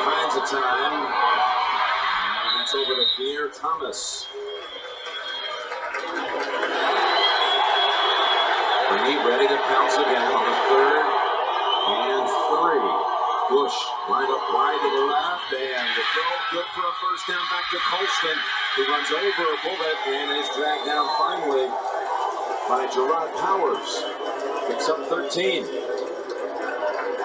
Finds a time. And that's over to Pierre Thomas. Brady ready to pounce again on the 3rd and 3. Bush lined up wide to the left, and the throw good for a first down back to Colston, who runs over a bullet and is dragged down finally by Gerard Powers. Picks up 13.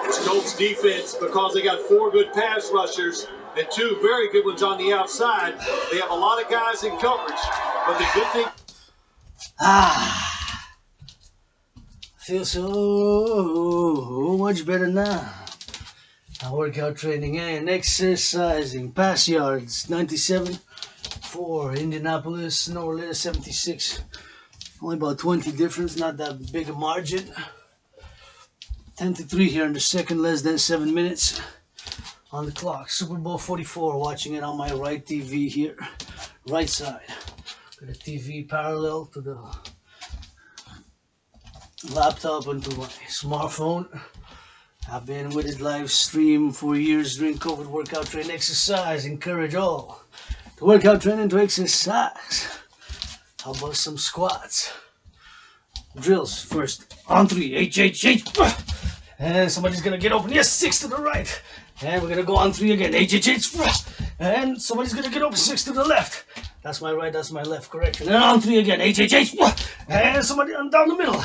This Colts defense, because they got 4 good pass rushers and 2 very good ones on the outside, they have a lot of guys in coverage, but the good thing...
Feel so much better now. Workout training and exercising. Pass yards 97 for Indianapolis, New Orleans 76. Only about 20 difference, not that big a margin. 10-3 here in the second, less than 7 minutes on the clock. Super Bowl 44, watching it on my right TV here, right side. Got a TV parallel to the laptop and to my smartphone. I've been with it live stream for years during COVID. Workout, train, exercise. Encourage all to work out, train, and to exercise. How about some squats? Drills first. On 3. H. And somebody's gonna get open. Yes, 6 to the right. And we're gonna go on 3 again. H. And somebody's gonna get open. 6 to the left. That's my right, that's my left. Correction. And on 3 again. H. And somebody on down the middle.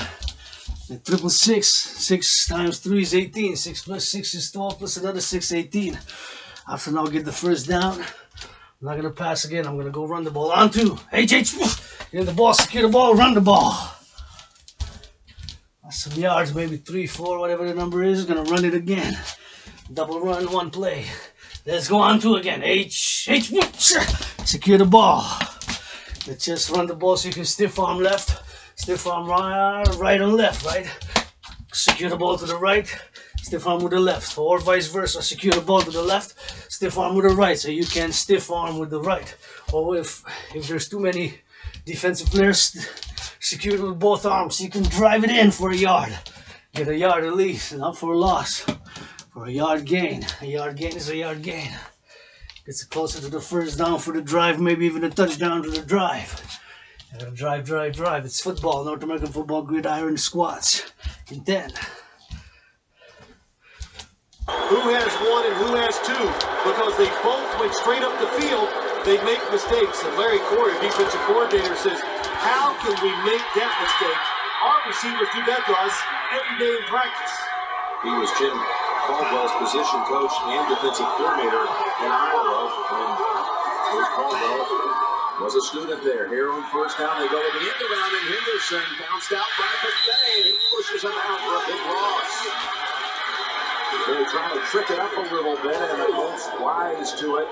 And triple 6. 6 times 3 is 18. 6 plus 6 is 12 plus another 6, 18. After now, get the first down. I'm not gonna pass again. I'm gonna go run the ball. On 2. H. Get the ball, secure the ball, run the ball. That's some yards, maybe 3, 4, whatever the number is. Gonna run it again. Double run, 1 play. Let's go on 2 again. H. Secure the ball. Let's just run the ball so you can stiff arm left, stiff arm right and left, right? Secure the ball to the right, stiff arm with the left, or vice versa. Secure the ball to the left, stiff arm with the right, so you can stiff arm with the right. Or if there's too many defensive players, secure it with both arms so you can drive it in for a yard. Get a yard at least, not for a loss. For a yard gain. A yard gain is a yard gain. Gets it closer to the first down for the drive, maybe even a touchdown to the drive. Drive. It's football, North American football, gridiron squats. In 10.
Who has 1 and who has 2? Because they both went straight up the field, they make mistakes. And Larry Corey, defensive coordinator, says, how can we make that mistake? Our receivers do that to us every day in practice.
He was Jim Caldwell's position coach and defensive coordinator in Iowa. And Coach Caldwell was a student there. Here on first down, they go to the end around, and Henderson bounced out by Buffet. He pushes him out for a big loss. They're trying to trick it up a little bit, and the Colts wise to it.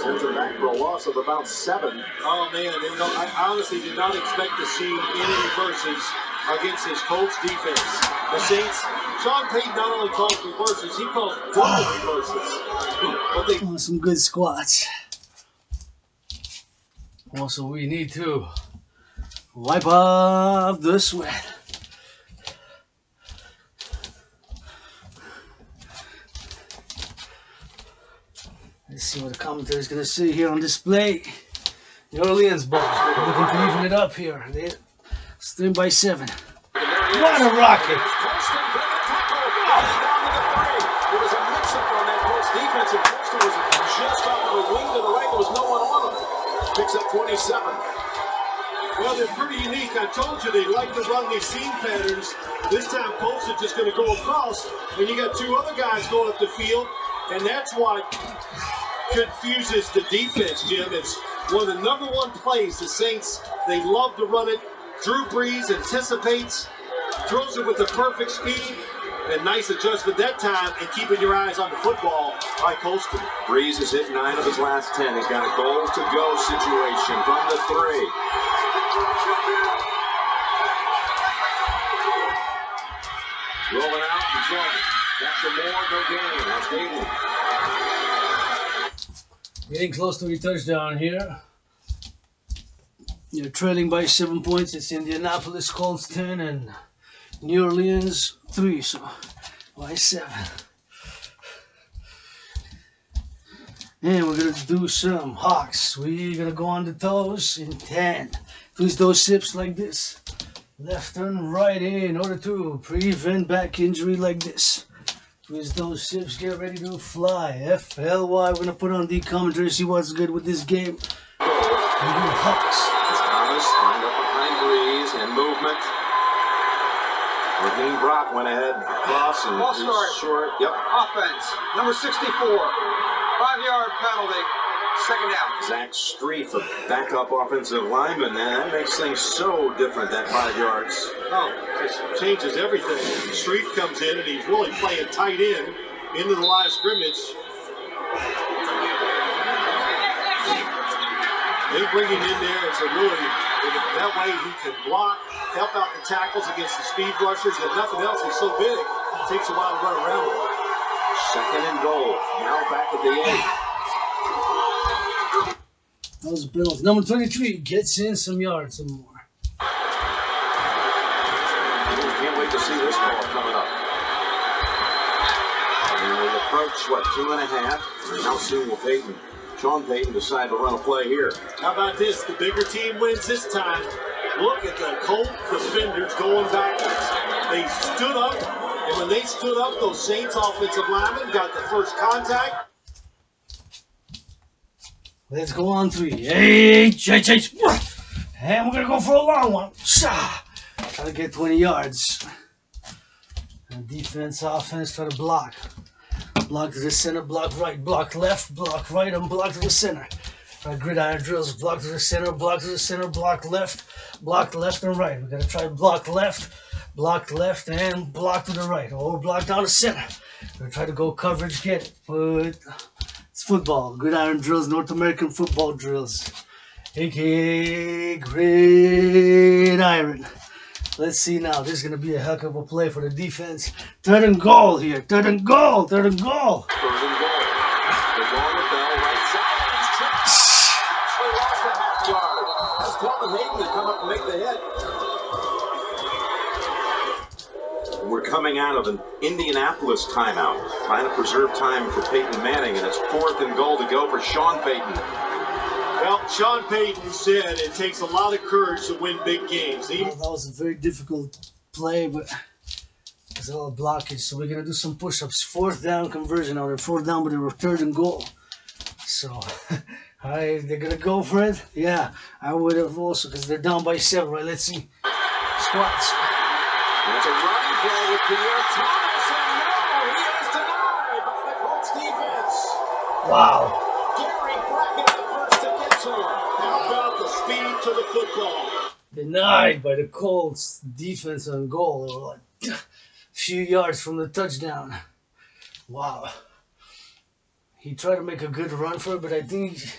Sends him back for a loss of about 7.
Oh, man, I honestly did not expect to see any reverses against his Colts defense. The Saints, Sean Payton not only calls reverses, he calls double reverses. But
some good squats. Also, we need to wipe off the sweat. Let's see what the commentary is going to say here on display. New Orleans ball. We're looking to even it up here. It's 3 by 7. What a rocket!
There was a mix-up on that Colts defense, and Colston was just off the wing to the right. There was no one on him. Picks up 27.
well, they're pretty unique. I told you they like to run these seam patterns. This time Colston's just going to go across, and you got 2 other guys going up the field, and that's what confuses the defense, Jim. It's one of the #1 plays. The Saints, they love to run it. Drew Brees anticipates, throws it with the perfect speed, and nice adjustment that time, and keeping your eyes on the football by Colston.
Brees has hit 9 of his last 10. He's got a goal-to-go situation from the 3. Rolling out and throwing. After more, no gain. That's Hayden.
Getting close to a touchdown here. You're trailing by 7 points. It's Indianapolis Colts 10 and New Orleans 3, so by 7. And we're gonna do some hawks. We're gonna go on the toes in 10. Twist those hips like this. Left and right in order to prevent back injury like this. Twist those hips, get ready to fly. F-L-Y. We're gonna put on the commentary, see what's good with this game. We do hawks.
Thomas lined up behind Brees and movement. Raheem Brock went ahead across and
Ball start.
Short. Yep.
Offense, number 64. 5-yard penalty. Second down.
Zach Streif, a backup offensive lineman. That makes things so different, that 5 yards.
Oh, just changes everything. Streif comes in, and he's really playing tight end into the line of scrimmage. They bring him in there as a really, that way he can block, help out the tackles against the speed rushers, and nothing else. He's so big, it takes a while to run around him.
Second and goal. Now back at the 8.
That was a penalty. Number 23 gets in some yards, some more.
Can't wait to see this ball coming up. And we approach, 2.5. How soon will Sean Payton decide to run a play here?
How about this? The bigger team wins this time. Look at the Colt defenders going backwards. They stood up, and when they stood up, those Saints offensive linemen got the first contact.
Let's go on 3. Hey, chase. And we're going to go for a long one. Try to get 20 yards. And defense, offense, try to block. Block to the center, block right, block left, block right, and block to the center. Gridiron drills, block to the center, block to the center, block left and right. We're going to try block left, and block to the right. Or block down the center. We're going to try to go coverage, get it. But it's football. Gridiron drills, North American football drills. A.K.A. Gridiron. Let's see now. This is going to be a heck of a play for the defense. 3rd and goal here. 3rd and goal. 3rd and goal.
3rd and goal. They're going with Bell right side. He's tripped. They lost a half yard. That's Coleman Hayden to come up and make the hit. We're coming out of an Indianapolis timeout, trying to preserve time for Peyton Manning, and it's 4th and goal to go for Sean Payton.
Well, Sean Payton said it takes a lot of courage to win big games.
Well, that was a very difficult play, but there's a lot of blockage. So we're going to do some push-ups. 4th down conversion out there. 4th down, but they were 3rd and goal. So, they're going to go for it? Yeah, I would have also, because they're down by 7, right? Let's see. Squats.
It's a running play with Pierre Thomas, and no, he is denied by the Colts defense.
Wow.
Gary Dragan the first to get to him.
How about the speed to the football?
Denied by the Colts defense on goal. They were like a few yards from the touchdown. Wow. He tried to make a good run for it, but I think he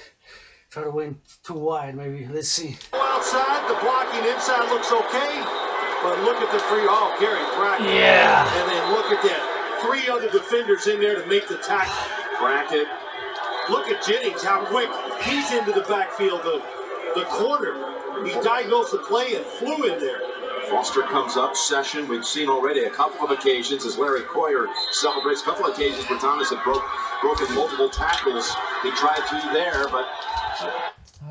tried to win too wide. Maybe. Let's see.
Outside, the blocking inside looks okay. But look at the Gary Dragan.
Yeah.
And then look at that. 3 other defenders in there to make the tackle.
Bracket.
Look at Jennings, how quick he's into the backfield. The corner, he diagnosed the play and flew in there.
Foster comes up, Session. We've seen already a couple of occasions as Larry Coyer celebrates. A couple of occasions where Thomas had broken multiple tackles. He tried to there, but...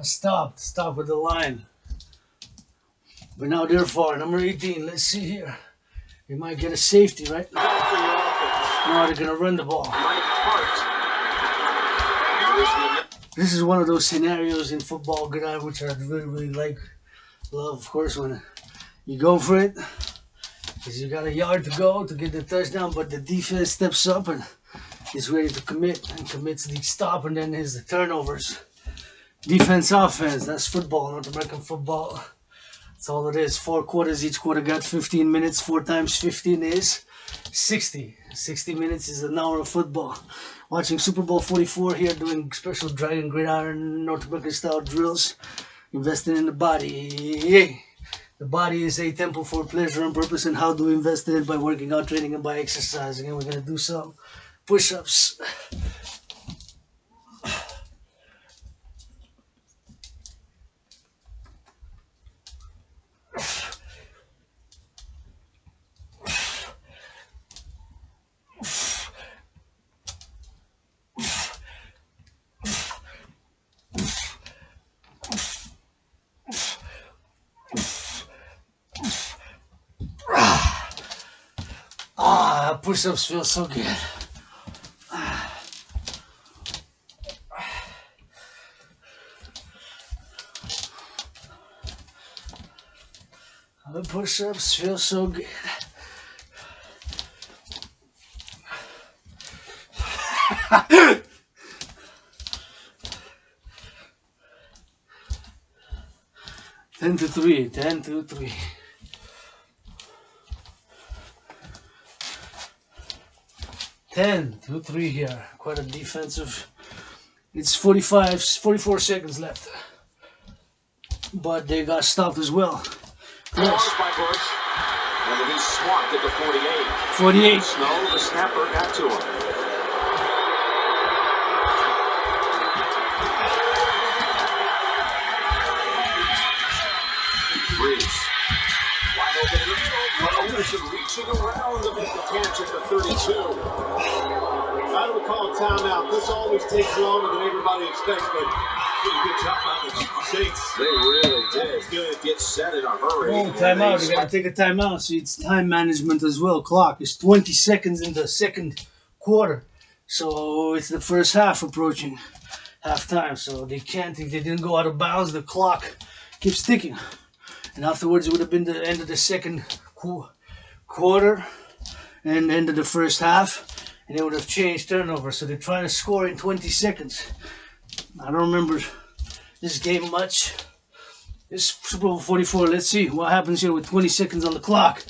Stop with the line. But now they're far. Number 18, let's see here. They might get a safety, right? No, they're going to run the ball. This is one of those scenarios in football, which I really love, of course, when you go for it. Because you got a yard to go to get the touchdown, but the defense steps up and is ready to commit and commits the stop, and then there's the turnovers. Defense, offense, that's football, North American football. That's all it is. 4 quarters, each quarter got 15 minutes. 4 times 15 is 60. 60 minutes is an hour of football. Watching Super Bowl 44 here, doing special Dragan Gridiron North American style drills. Investing in the body. The body is a temple for pleasure and purpose, and how do we invest in it? By working out, training, and by exercising. And we're going to do some push-ups. Push-ups feel so good. The push-ups feel so good. Ten to three. 10-3 here. Quite a defensive. It's 44 seconds left. But they got stopped as well. Yes.
By Bush. And he's swamped at the 48.
48.
Snow, the snapper, got to him. Breeze. Wide open in the middle. Discretion reaching around to make the catch at the 32.
I would call a timeout. This always takes longer than everybody expects, but pretty good job by the Saints.
They really did get set in a hurry.
Oh, timeout. You gotta take a timeout. See, it's time management as well. Clock. It's 20 seconds in the second quarter. So it's the first half approaching halftime. So they can't, if they didn't go out of bounds, the clock keeps ticking. And afterwards, it would have been the end of the second quarter and end of the first half. And they would have changed turnover. So they're trying to score in 20 seconds. I don't remember this game much. This Super Bowl 44. Let's see what happens here with 20 seconds on the clock.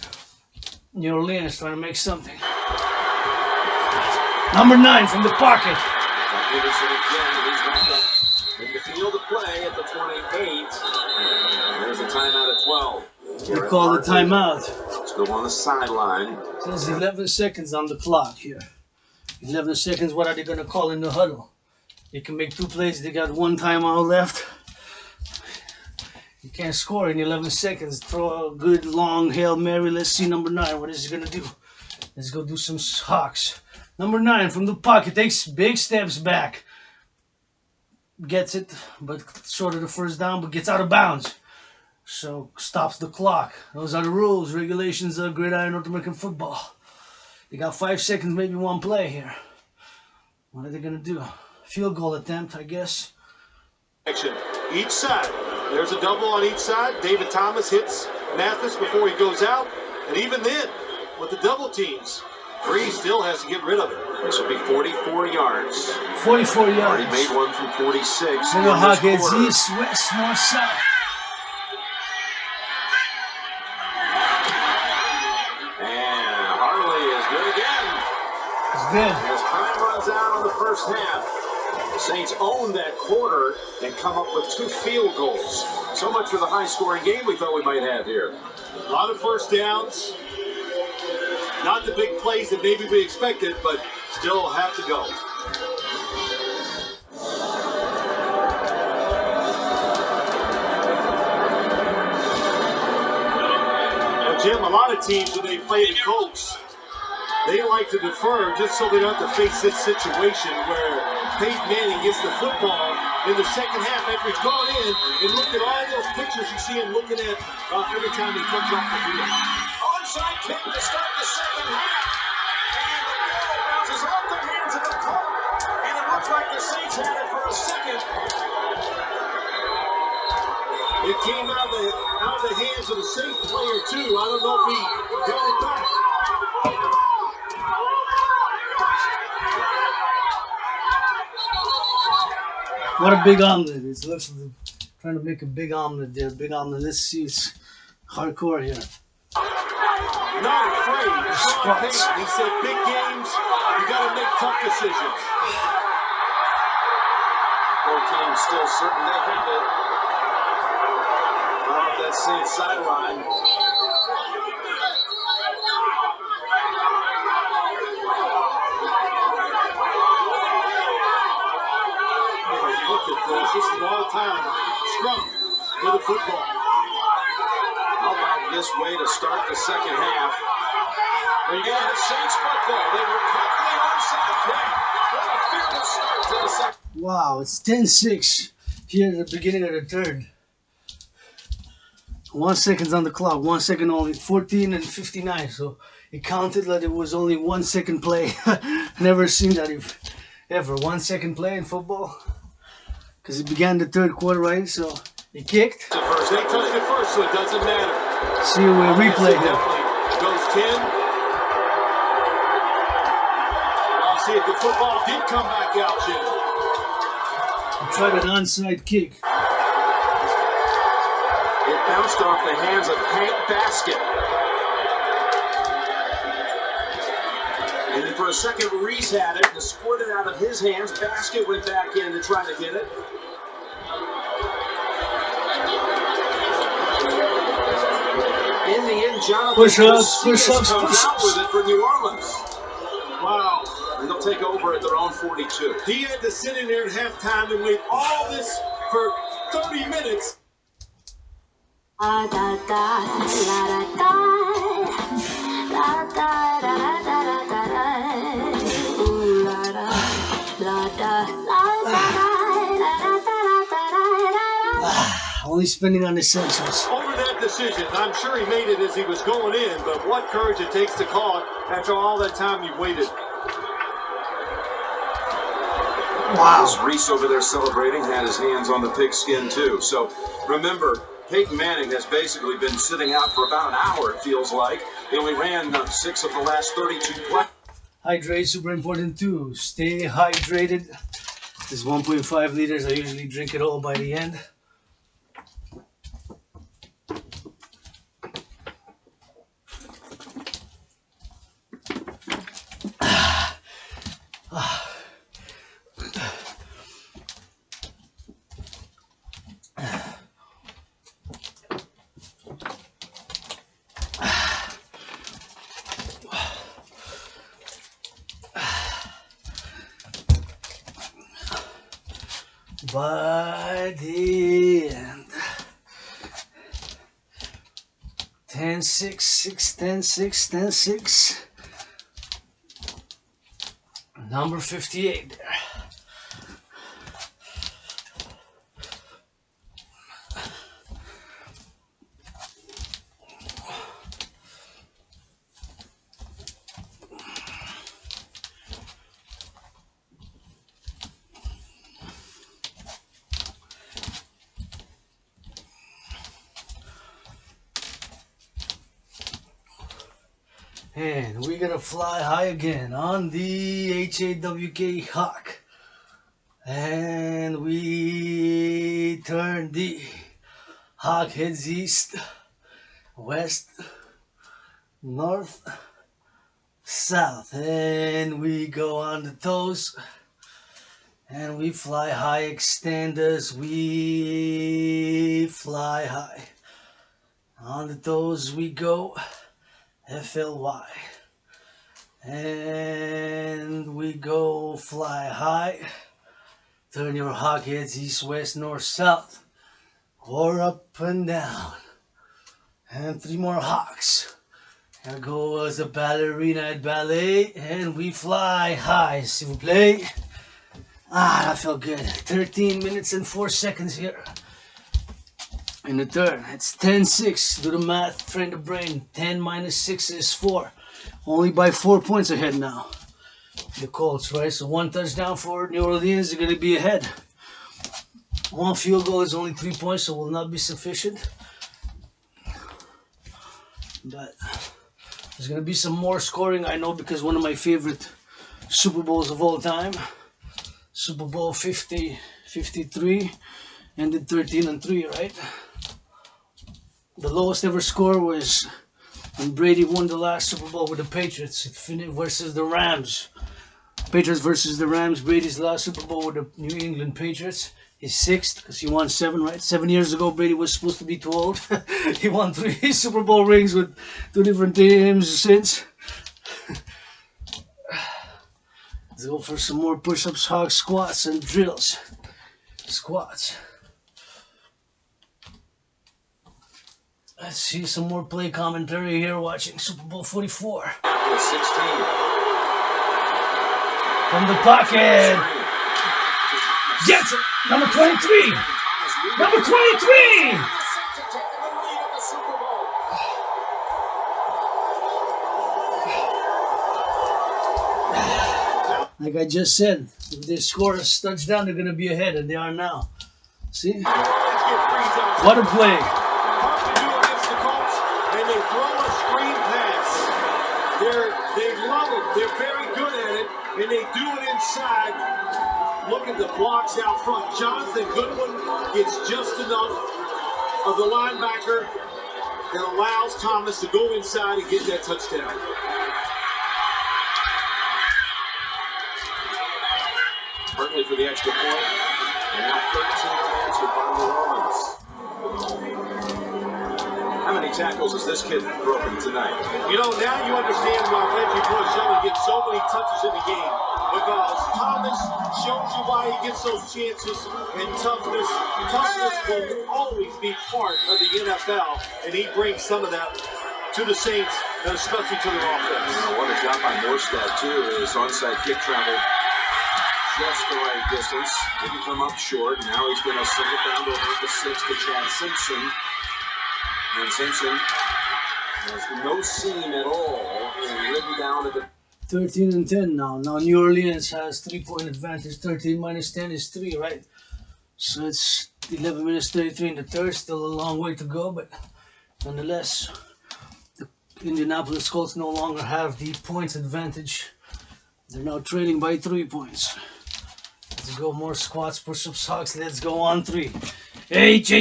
New Orleans trying to make something. Number 9 from the pocket.
Peterson again. He's back up in the field of play at the 28. There's a timeout at 12.
They call the timeout.
Still on the sideline.
There's 11 seconds on the clock here. 11 seconds. What are they going to call in the huddle? They can make 2 plays. They got 1 timeout left. You can't score in 11 seconds. Throw a good long Hail Mary. Let's see number 9. What is he going to do? Let's go do some hawks. Number 9 from the pocket. Takes big steps back. Gets it, but short of the first down, but gets out of bounds. So stops the clock. Those are the rules, regulations of Gridiron North American football. They got 5 seconds, maybe 1 play here. What are they going to do? Field goal attempt, I guess.
Each side. There's a double on each side. David Thomas hits Mathis before he goes out. And even then, with the double teams, Bree still has to get rid of it.
This will be 44 yards.
44 yards.
Already made one from 46.
Little Hawkheads, east, west, north, south.
And Harley is good again.
It's good.
As time runs out on the first half, the Saints own that quarter and come up with 2 field goals. So much for the high-scoring game we thought we might have here.
A lot of first downs. Not the big plays that maybe we expected, but still have to go. Now, Jim, a lot of teams, when they play the Colts, they like to defer just so they don't have to face this situation where Peyton Manning gets the football in the second half after he's gone in, and look at all those pictures you see him looking at every time he comes off the field.
Onside kick to start the second half. And the ball bounces off the hands of the Colts. And it looks like the Saints had it for a second.
It came out of the hands of the Saints player, too. I don't know if he got it back.
What a big omelet. It looks like trying to make a big omelet there. Big omelet. Let's see. It's hardcore here.
Not afraid. Sean Payton, he said, big games, you got to make tough decisions.
Both teams still certain they have it. Off that Saints sideline.
Look at this. This is an all-time scrum for the football.
How about this way to start the second half? And the Saints football. They recover the onside kick. What a fearless start to the second.
Wow, it's 10-6 here at the beginning of the third. 1 second on the clock. 1 second only. 14 and 59. So it counted like it was only 1 second play. Never seen that ever. 1 second play in football. Because it began the third quarter, right? So he kicked.
They touched it first, so it doesn't matter.
See, we replay here.
Goes 10. I'll see if the football did come back out, Jim.
He tried an onside kick.
It bounced off the hands of Hank Basket. And then for a second, Reese had it and squirted out of his hands. Basket went back in to try to get it. In the end, Jonathan
Push-ups,
comes out with it for New Orleans.
Wow.
And they'll take over at their own 42.
He had to sit in there at halftime and wait all this for 30 minutes.
Da da da da da da.
Only spending on essentials.
Over that decision, I'm sure he made it as he was going in, but what courage it takes to call it after all that time you've waited.
Wow. As Reese over there celebrating had his hands on the pigskin too. So remember, Peyton Manning has basically been sitting out for about an hour, it feels like. He only ran 6 of the last 32 plays.
Hydrate, super important too. Stay hydrated. This is 1.5 liters. I usually drink it all by the end. By the end. 10-6, 6-10-6, 10-6. Number 58 there. And we're gonna fly high again on the HAWK Hawk. And we turn the Hawk heads east, west, north, south. And we go on the toes. And we fly high, extend as we fly high. On the toes we go. FLY, and we go fly high. Turn your hawk heads east, west, north, south, or up and down. And 3 more hawks. And go as a ballerina at ballet, and we fly high. S'il vous plaît. Ah, that felt good. 13 minutes and 4 seconds here. In the turn, it's 10-6. Do the math, train the brain. 10 minus 6 is 4. Only by 4 points ahead now. The Colts, right? So 1 touchdown for New Orleans, they're going to be ahead. 1 field goal is only 3 points, so will not be sufficient. But there's going to be some more scoring, I know, because one of my favorite Super Bowls of all time, Super Bowl 53, ended 13-3, right? The lowest ever score was when Brady won the last Super Bowl with the Patriots. It finished versus the Rams. Patriots versus the Rams. Brady's last Super Bowl with the New England Patriots. His 6th, because he won 7, right? 7 years ago, Brady was supposed to be too old. He won 3 Super Bowl rings with 2 different teams since. Let's go for some more push-ups, hog squats, and drills. Squats. Let's see some more play commentary here watching Super Bowl 44.
16.
From the pocket. Gets it. Number 23. Number 23. Like I just said, if they score a touchdown, they're going to be ahead, and they are now. See? What a play.
And they throw a screen pass. They love it. They're very good at it, and they do it inside. Look at the blocks out front. Jonathan Goodwin gets just enough of the linebacker that allows Thomas to go inside and get that touchdown.
Partly for the extra point, and now 13 unanswered by New Orleans. How many tackles has this kid broken tonight?
You know, now you understand why Reggie Bush only gets so many touches in the game. Because Thomas shows you why he gets those chances, and toughness will always be part of the NFL, and he brings some of that to the Saints, and especially to their offense.
What a job by Morstad, too. His onside kick travel just the right distance. Didn't come up short. Now he's going to send it down to about the 6 to Chad Simpson. And Simpson has no seam at all. And ridden down to the
13 and 10 now. Now New Orleans has 3-point advantage. 13 minus 10 is 3, right? So it's 11 minutes 33 in the third. Still a long way to go, but nonetheless, the Indianapolis Colts no longer have the points advantage. They're now trailing by 3 points. Let's go, more squats, push-ups, hugs. Let's go on 3. H.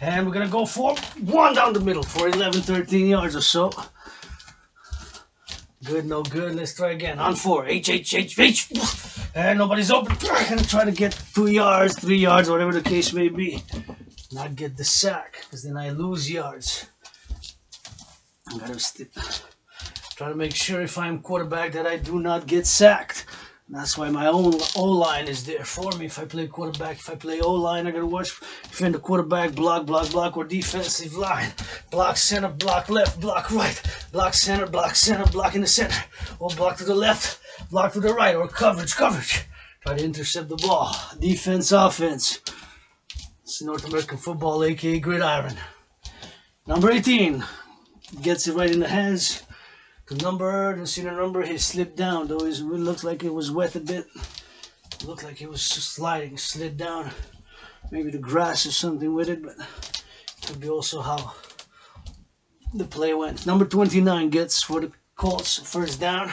And we're going to go for 1 down the middle for 11, 13 yards or so. Good, no good. Let's try again. On 4. H. And nobody's open. I'm going to try to get 2 yards, 3 yards, whatever the case may be. Not get the sack, because then I lose yards. I got to try to make sure if I'm quarterback that I do not get sacked. And that's why my own O-line is there for me. If I play quarterback, if I play O-line, I got to watch defend the quarterback, block, or defensive line. Block center, block left, block right. Block center, block in the center. Or block to the left, block to the right, or coverage. Try to intercept the ball. Defense, offense. It's North American football, aka Gridiron. Number 18 gets it right in the hands. The number, the senior number, he slipped down, though it looks like it was wet a bit. It looked like it was just slid down. Maybe the grass or something with it, but it could be also how the play went. Number 29 gets for the Colts, first down.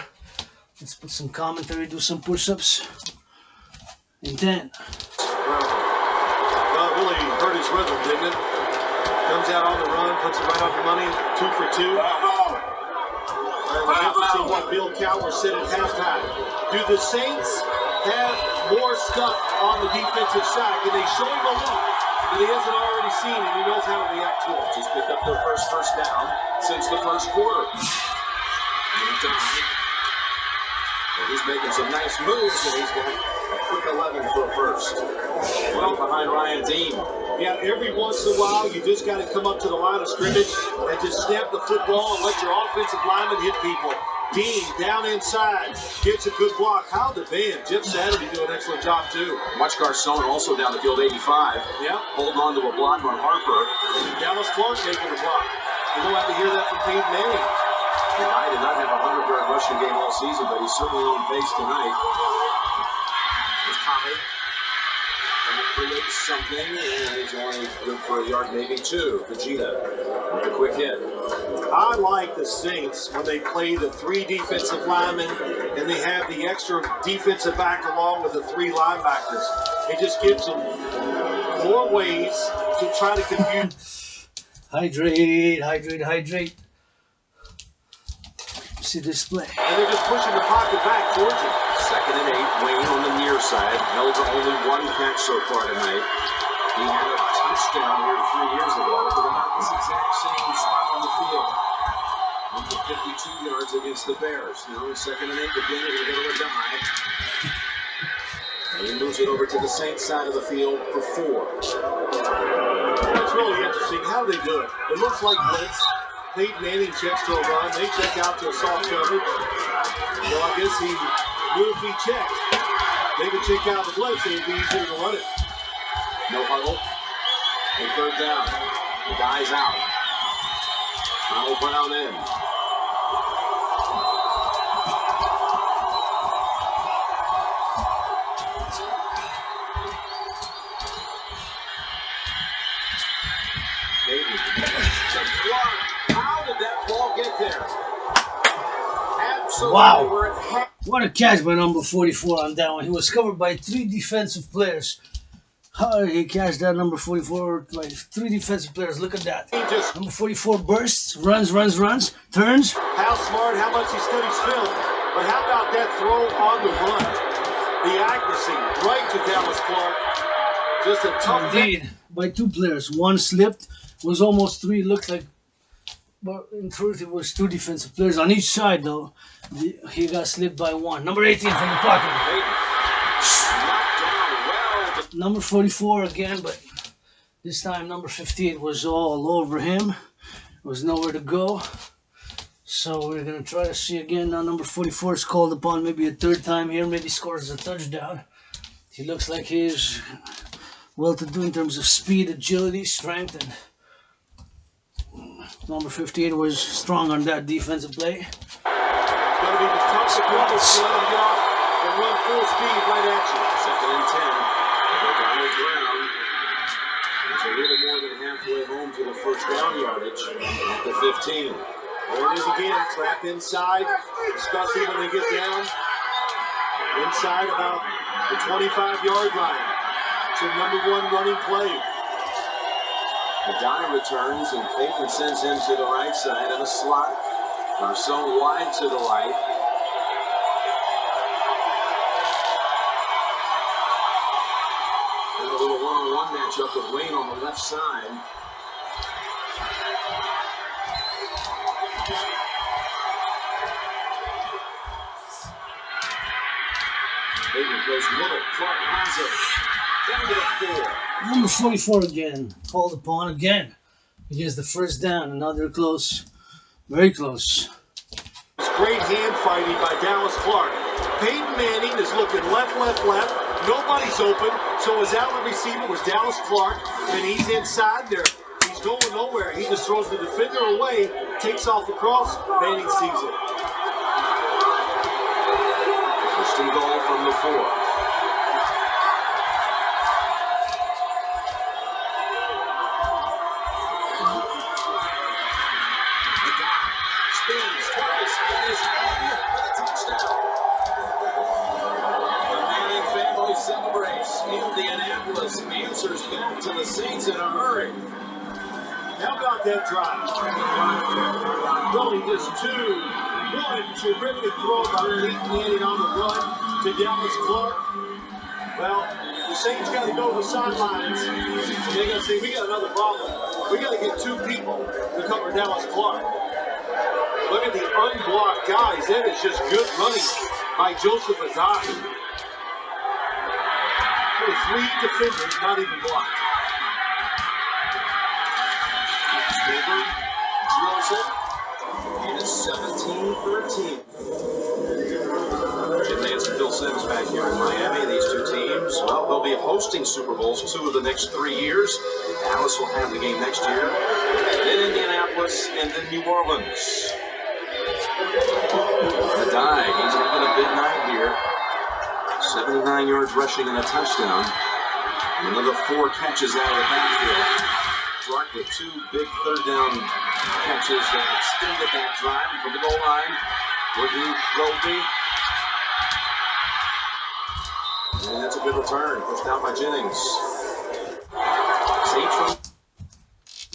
Let's put some commentary, do some push-ups. And 10.
Well, it really hurt his rhythm, didn't it? Comes out on the run, puts it right on the money, 2 for 2. And we have to see what Bill Cowher said at halftime. Do the Saints have more stuff on the defensive side? Can they show him a look that he hasn't already seen and he knows how to react to it?
just picked up their first down since the first quarter. He's making some nice moves, and he's got a quick 11 for a first. Well, behind Ryan Dean.
Yeah, every once in a while, you just got to come up to the line of scrimmage and just snap the football and let your offensive lineman hit people. Dean down inside gets a good block. How the band? Jeff Saturday do an excellent job too.
Watch Garcon also down the field, 85.
Yeah,
holding on to a block on Harper.
Dallas Clark making the block. You don't have to hear that from Peyton Manning.
The guy did not have a 100-yard rushing game all season, but he's certainly on pace tonight. There's Tommy. Creates something, and he's only good for a yard, maybe 2. Vegeta with a quick hit.
I like the Saints when they play the 3 defensive linemen and they have the extra defensive back along with the 3 linebackers. It just gives them more ways to try to confuse.
Hydrate. See this play.
And they're just pushing the pocket back towards you.
2nd and 8, Wayne on the near side. Held to only 1 catch so far tonight. He had a touchdown here 3 years ago for about this exact same spot on the field. Went for 52 yards against the Bears. Now 2nd and 8, again, it'll go to a dive. And he moves it over to the Saints side of the field for 4.
That's really interesting. How do they do it? It looks like blitz. Peyton Manning checks to a run. They check out to a soft coverage. Well, I guess he knew if he checked, they could check out the blitz and it'd be easier to run it.
No huddle. And 3rd down. The guy's out. Donald Brown in. How did that ball get there? Absolutely.
Wow. What a catch by number 44 on that one. He was covered by 3 defensive players. How did he catch that number 44 by 3 defensive players? Look at that. Number 44 bursts, runs, turns.
How smart, how much he studies film. But how about that throw on the run? The accuracy right to Dallas Clark. Just a tough
Indeed, by 2 players. One slipped, was almost 3, looked like, but in truth it was 2 defensive players on each side though. He got slipped by 1. Number 18 from the pocket. Number 44 again, but this time number 15 was all over him. was nowhere to go. So we're going to try to see again. Now number 44 is called upon maybe a third time here. Maybe scores a touchdown. He looks like he's well-to-do in terms of speed, agility, strength, and number 58 was strong on that defensive play.
It's going to be the tough to get off and run full speed right at you.
2nd and 10. Donald Brown is a little more than halfway home to the first down yardage at the 15.
There it is again, trap inside, especially when they get down inside about the 25-yard line. It's your number one running play.
The die returns and Payton sends him to the right side in a slot. Garcon wide to the right. And a little one-on-one matchup with Wayne on the left side. Payton goes middle. Clark has it. Down to the 4.
Number 44 again, called upon again. He gets the first down. Another close, very close.
It's great hand fighting by Dallas Clark. Peyton Manning is looking left. Nobody's open, so his outlet receiver was Dallas Clark, and he's inside there. He's going nowhere. He just throws the defender away, takes off across. Manning sees it.
First and goal from the 4. Spins twice and is in for the touchdown. The Manning family celebrates. Indianapolis answers back to the Saints in a hurry.
How about that drive? Really just 2-1. Terrific throw by Peyton Manning on the run to Dallas Clark. Well, the Saints got to go to the sidelines. They're going to say, we got another problem. We got to get 2 people to cover Dallas Clark. Look at the unblocked guys. That is just good running by Joseph Azai. 3 defenders not even blocked.
Spielberg drills it. And it's 17-13. Jim Nance and Phil Simms back here in Miami. These 2 teams, well, they'll be hosting Super Bowls 2 of the next 3 years. Dallas will have the game next year. Then Indianapolis and then New Orleans. The die, he's having a big night here. 79 yards rushing and a touchdown. Another 4 catches out of the backfield. Clark with 2 big third down catches that extended that drive from the goal line. Working Roby. And that's a good return. Pushed out by Jennings.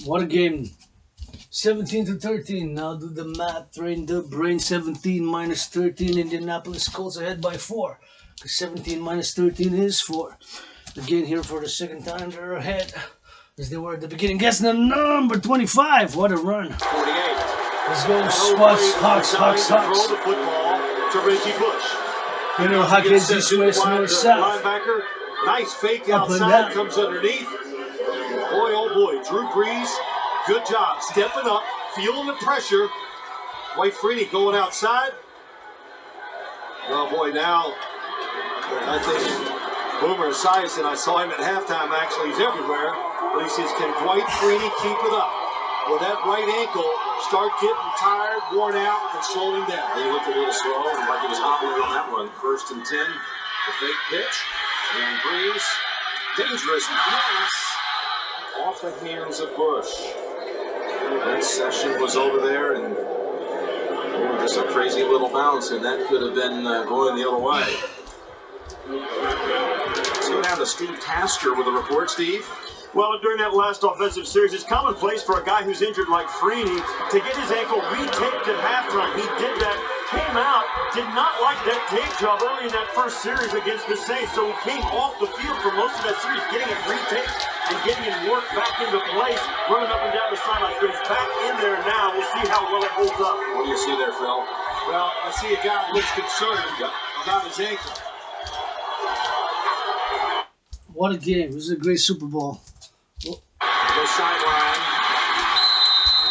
What a game. 17-13. Now do the math. Train the brain. 17 minus 13. Indianapolis Colts ahead by 4. Because 17 minus 13 is 4. Again here for the second time they're ahead. As they were at the beginning. Guess the number 25. What a run.
48.
Let's go. Spots. Hawks.
Throw the football to Reggie Bush.
You know, Hawkins east, west, north, south.
Linebacker. Nice fake
Up and
outside.
down.
Comes underneath. Boy, oh boy. Drew Brees. Good job. Stepping up. Feeling the pressure. White Freeney going outside. Oh boy, now I think Boomer Esiason, I saw him at halftime, actually, he's everywhere. But he says, can Dwight Freeney keep it up? Will that right ankle start getting tired, worn out, and slowing down?
He looked a little slow, and like he was hobbling on that one. 1st and 10, the fake pitch. And Brees, dangerous pass off the hands of Bush. That session was over there, and just a crazy little bounce, and that could have been going the other way. Let's go down to Steve Tasker with a report, Steve.
Well, during that last offensive series, it's commonplace for a guy who's injured like Freeney to get his ankle retaped at halftime. He did that, came out, did not like that tape job early in that first series against the Saints, so he came off the field for most of that series, getting it retaped and getting it worked back into place, running up and down the sideline. But he's back in there now. We'll see how well it holds up.
What do you see there, Phil?
Well, I see a guy who looks concerned about his ankle.
What a game. This is a great Super Bowl.
Go sideline.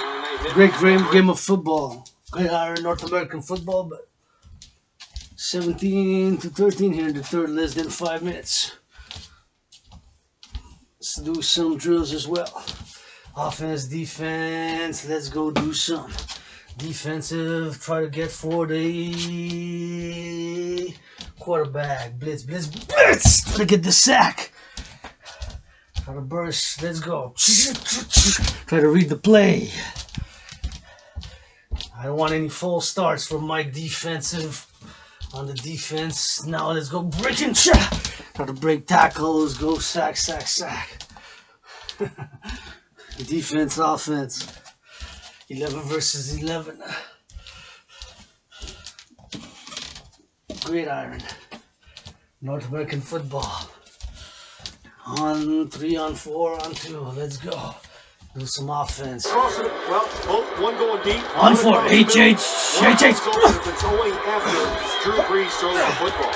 And they hit
great game of football. Gridiron, North American football, but 17-13 here in the third, less than 5 minutes. Let's do some drills as well. Offense, defense, let's go do some. Defensive, try to get for the quarterback. Blitz, blitz, blitz! Try to get the sack. Try to burst, let's go. Try to read the play. I don't want any false starts from my defensive on the defense. Now let's go breaking. Try to break tackles, go sack, sack, sack. Defense, offense. 11 versus 11. Gridiron. North American football. On 3, on 4, on 2. Let's go. Do some offense.
Well, both one going deep.
On 4. H.
It's only after Drew Brees throws the football.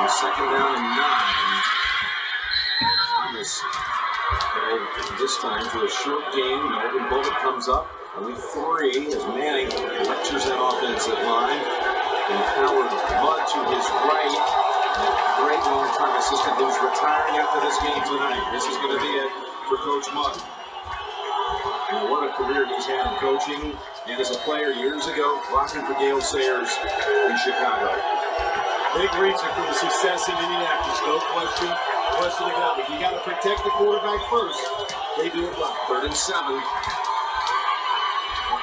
Second down and 9. Thomas, this time for a short gain. Melvin Bullock comes up. Only 3 as Manning lectures that offensive line. And Howard Mudd to his right. Great long-time assistant who's retiring after this game tonight. This is going to be it for Coach Mudd. And what a career he's had in coaching and as a player years ago, blocking for Gale Sayers in Chicago.
Big reason for the success in Indianapolis, no question about it. You got to protect the quarterback first. They do it well.
3rd and 7. All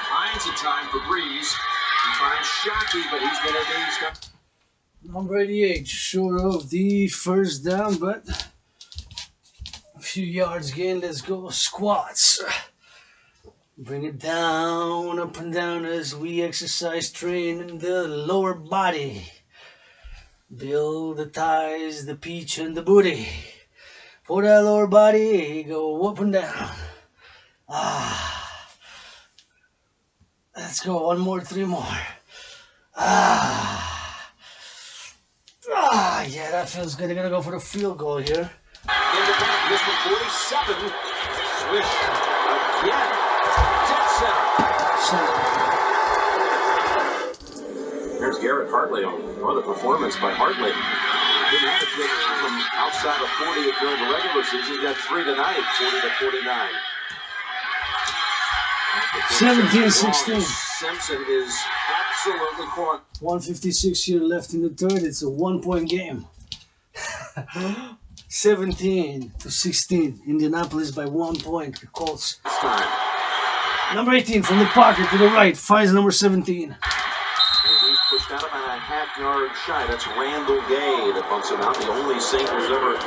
kinds of time for Breeze. He finds Shockey, but he's going to be stuck.
Number 88, short of the first down, but a few yards gained. Let's go squats. Bring it down, up and down as we exercise, train in the lower body. Build the thighs, the peach, and the booty. For that lower body, go up and down. Let's go, 1 more, 3 more. Yeah, that feels good. They're going to go for the field goal here.
In the back, this one, 47. Swish again. Dead center. There's Garrett Hartley. What a performance by Hartley. Didn't have to kick from outside of 40 during the regular season. He's got 3 tonight, 40-49.
17-16.
Simpson is absolutely caught.
1:56 here left in the third. It's a 1-point game. 17-16. Indianapolis by 1 point. The Colts.
This time.
Number 18 from the pocket to the right. Finds number 17.
He's pushed out about a half-yard shy. That's Randall Gay that bumps him out. The only Saint who's ever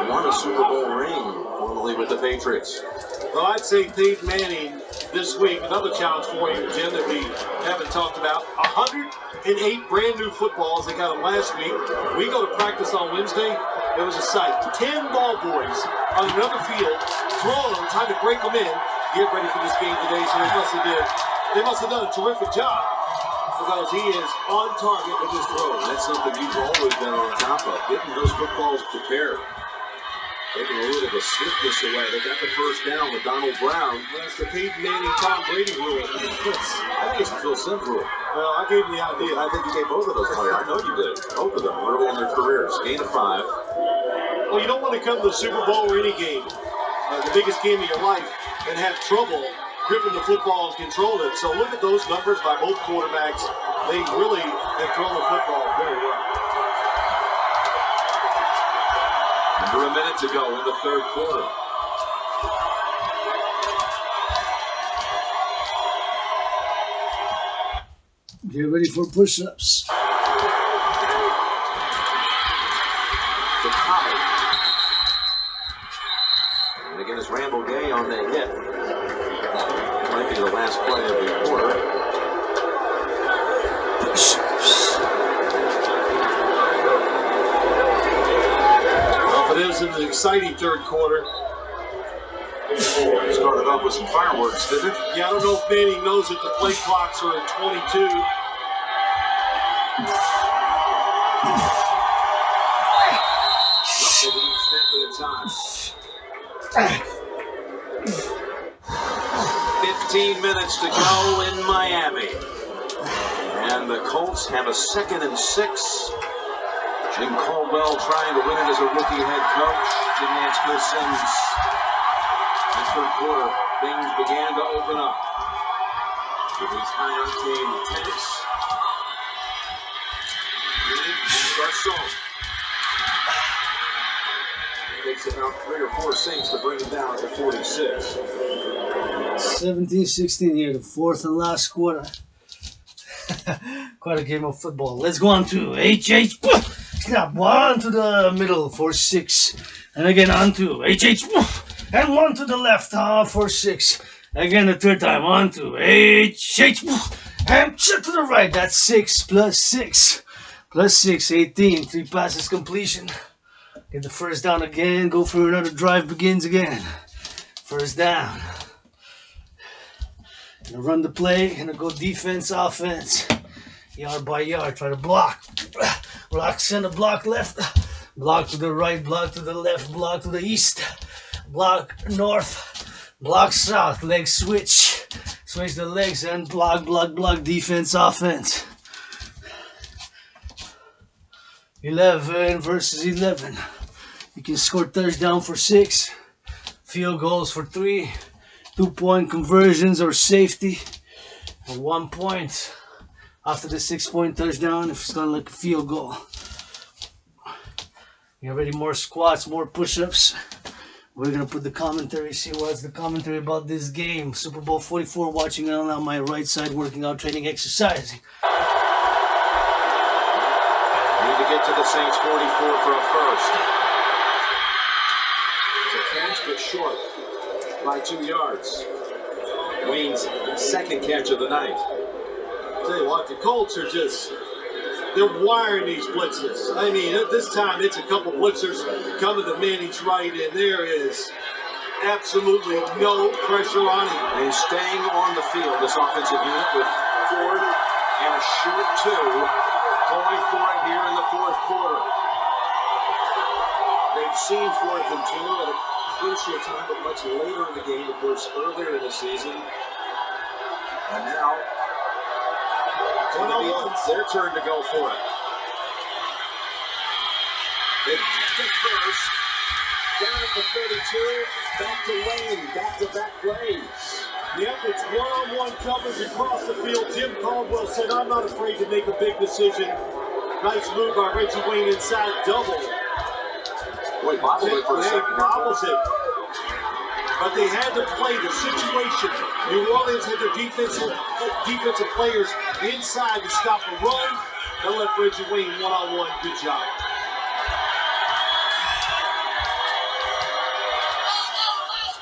won a Super Bowl ring, formerly with the Patriots.
Well, I'd say Peyton Manning this week, another challenge for you, Jim, that we haven't talked about. 108 brand new footballs. They got them last week. We go to practice on Wednesday. It was a sight. 10 ball boys on another field, throwing them, trying to break them in. Get ready for this game today. So they must have done a terrific job because he is on target with his throw.
That's something you've always been on top of, getting those footballs prepared. Taking a little bit of swiftness away. They got the first down with Donald Brown.
That's the Peyton Manning, Tom Brady rule.
I think it's the Phil Simms rule.
Well, I gave him the idea.
I think you gave both of those players. I know you did. Both of them early in their careers. Gain of 5.
Well, you don't want to come to the Super Bowl or any game, the biggest game of your life, and have trouble gripping the football and controlling it. So look at those numbers by both quarterbacks. They really have thrown the football very well.
Under a minute to go in the third quarter.
Get ready for push-ups.
To Collins. And again, it's Randall Gay on the hit. Might be the last play of the quarter.
Well, it is in the exciting third quarter.
Started off with some fireworks, didn't it?
Yeah, I don't know if Manning knows that the play clocks are at 22.
They didn't snap it in time. 15 minutes to go in Miami. And the Colts have a 2nd and 6. Jim Caldwell trying to win it as a rookie head coach. Didn't answer his sins. In the third quarter, things began to open up. With these high-octane tanks. Garcon. It takes about 3 or 4 sinks to bring him down to 46.
17-16 here, the 4th and last quarter. Quite a game of football. Let's go on to HH. Snap one to the middle for 6. And again on to HH. And one to the left for 6. Again the third time on to HH. And check to the right. That's 6 plus 6. Plus 6, 18. 3 passes completion. Get the first down again. Go for another drive. Begins again. First down. Gonna run the play. Gonna go defense, offense. Yard by yard. Try to block. Block center, block left. Block to the right, block to the left, block to the east. Block north, block south. Leg switch. Switch the legs and block, block, block. Defense, offense. 11 versus 11. You can score touchdown for 6. Field goals for 3. 2-point conversions or safety. Or 1 point after the 6-point touchdown if it's done like a field goal. You ready? More squats, more push-ups. We're gonna put the commentary, see what's the commentary about this game. Super Bowl 44 watching it on my right side, working out, training, exercising.
Need to get to the Saints 44 for a first. It's a catch, but short by 2 yards. Wayne's 2nd catch of the night.
Tell you what, the Colts are they're wiring these blitzes. I mean, at this time, it's a couple blitzers coming to Manning's right, and there is absolutely no pressure on him.
And he's staying on the field, this offensive unit, with Ford and a short 2 going for it here in the 4th quarter. They've seen Ford continue at a crucial time, but much later in the game, of course, earlier in the season. And now, it's their turn to go for it. They kick it first. Down at the 32. Back to Wayne. Back-to-back plays.
Yep, it's one-on-one coverage across the field. Jim Caldwell said, I'm not afraid to make a big decision. Nice move by Reggie Wayne inside double.
Boy, bobbled it for a second.
Bobbles it. But they had to play the situation. New Orleans had their defensive players inside to stop the run. They left Reggie Wayne one-on-one. Good job.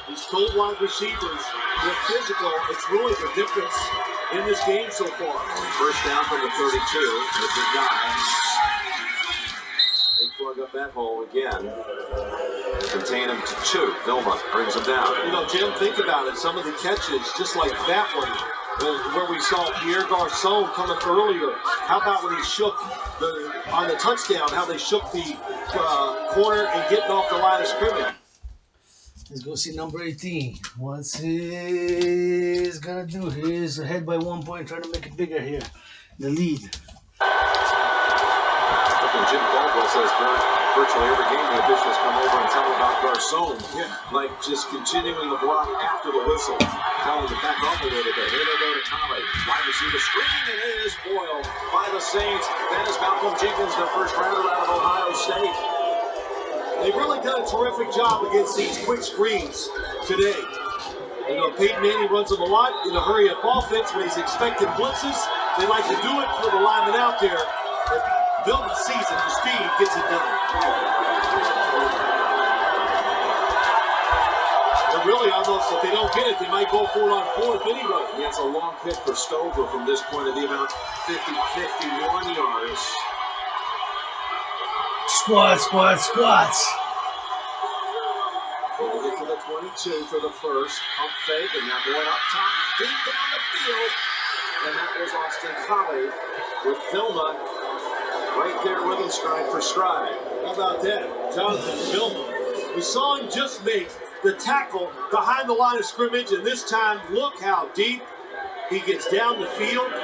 These Colt wide receivers, they're physical. It's really the difference in this game so far.
First down from the 32. The big guy. They plug up that hole again. Contain him to 2. Vilma brings him down.
You know, Jim, think about it. Some of the catches, just like that one, where we saw Pierre Garcon coming earlier. How about when he shook on the touchdown, how they shook the corner and getting off the line of scrimmage?
Let's go see number 18. What's he's gonna do? He's ahead by 1 point, trying to make it bigger here. The lead.
Jim Caldwell says virtually every game the officials come over and tell him about Garcon. Yeah. Like just continuing the block after the whistle. Tell him to back off a little bit. Here they go to Colley. Wide receiver screen, and it is foiled by the Saints. That is Malcolm Jenkins, their first rounder out of Ohio State.
They've really done a terrific job against these quick screens today. You know, Peyton Manning runs them a lot in a hurry-up offense when he's expecting blitzes. They like to do it for the lineman out there. But Bill sees it, the speed gets it done. They're really almost, if they don't get it, they might go for it on 4th anyway.
Yeah, it's a long kick for Stover from this point of the about 51 yards.
Squats.
We'll get to the 22 for the first. Pump fake, and now going up top, deep down the field. And that was Austin Colley with Vilma right there with him stride for stride.
How about that? Jonathan Vilma. We saw him just make the tackle behind the line of scrimmage, and this time, look how deep he gets down the field and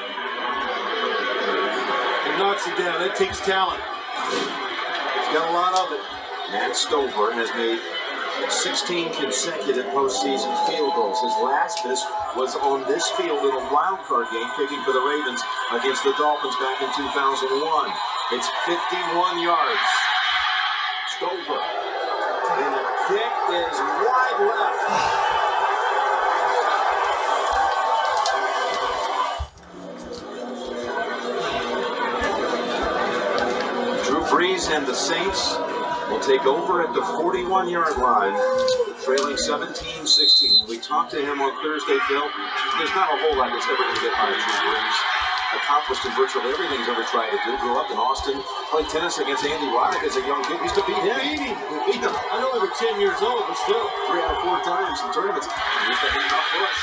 knocks it down. That takes talent. He's got a lot of it.
Matt Stover has made 16 consecutive postseason field goals. His last miss was on this field in a wild card game, kicking for the Ravens against the Dolphins back in 2001. It's 51 yards. Stover. And the kick is wide left. Drew Brees and the Saints will take over at the 41-yard line, trailing 17-16. When we talked to him on Thursday, Phil, there's not a whole lot that's ever going to get by Drew Brees. Accomplished in virtually everything he's ever tried to do. Grew up in Austin, played tennis against Andy Roddick as a young kid. Used to beat him.
Beat him. I know they were 10 years old, but still.
3 out of 4 times in tournaments. Used to hang out Bush.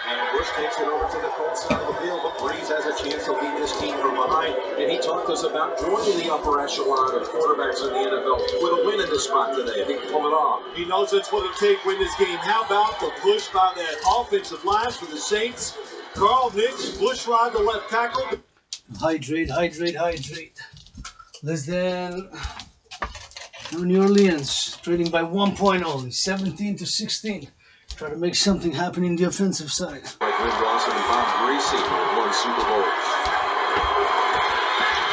And Bush takes it over to the Colts side of the field, but Brees has a chance to lead this team from behind. And he talked to us about joining the upper echelon of quarterbacks in the NFL with a win in this spot today. If he can pull it off.
He knows that's what it'll take to win this game. How about the push by that offensive line for the Saints? Carl Nicks, Bush ride the left tackle.
Hydrate, hydrate, hydrate. Less than New Orleans, trading by 1 point only, 17-16. Try to make something happen in the offensive side.
Like Lynn Dawson and Bob Greasy won Super Bowls.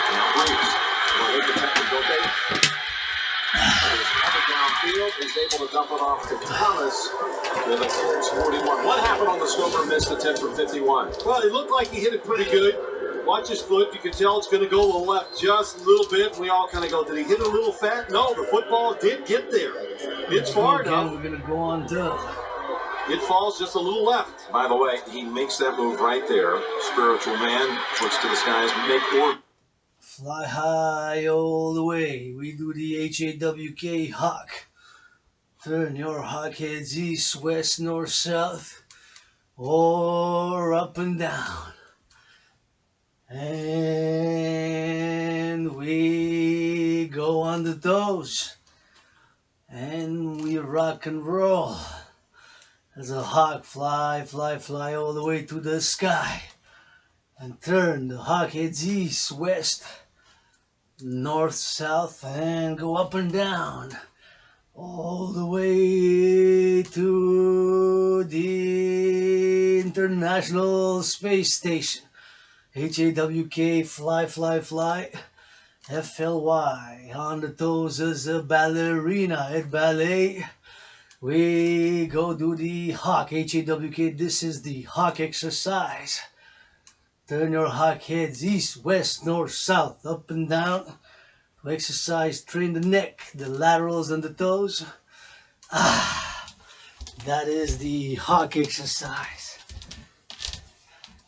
Now Brees will hit the technical bait. Downfield is able to dump it off to Thomas with a Colts 41. What happened on the Stover missed attempt from 51?
Well, it looked like he hit it pretty good. Watch his foot. You can tell it's going to go to the left just a little bit. We all kind of go, did he hit it a little fat? No, the football did get there. It's far enough.
We're going to go on to.
It falls just a little left.
By the way, he makes that move right there. Spiritual man, looks to the skies, make or
Fly high all the way. We do the HAWK hawk. Turn your hawk heads east, west, north, south, or up and down. And we go on the toes. And we rock and roll. As a hawk fly, fly, fly all the way to the sky. And turn the hawk heads east, west, north, south, and go up and down. All the way to the International Space Station. HAWK, fly, fly, fly. FLY, on the toes as a ballerina at ballet. We go do the hawk, HAWK. This is the hawk exercise. Turn your hawk heads east, west, north, south, up and down. To exercise, train the neck, the laterals, and the toes. That is the hawk exercise.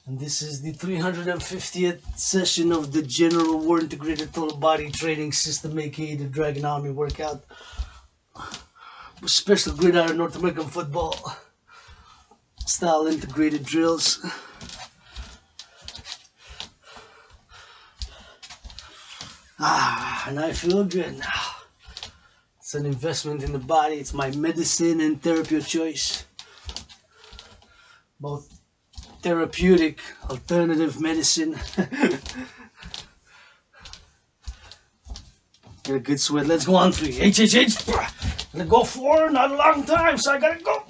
And this is the 350th session of the General War Integrated Total Body Training System, aka the Dragan Army workout. Special Gridiron North American football style integrated drills. And I feel good now. It's an investment in the body. It's my medicine and therapy of choice. Both therapeutic, alternative medicine. Get a good sweat. Let's go on 3. H. Gonna go 4, not a long time, so I gotta go.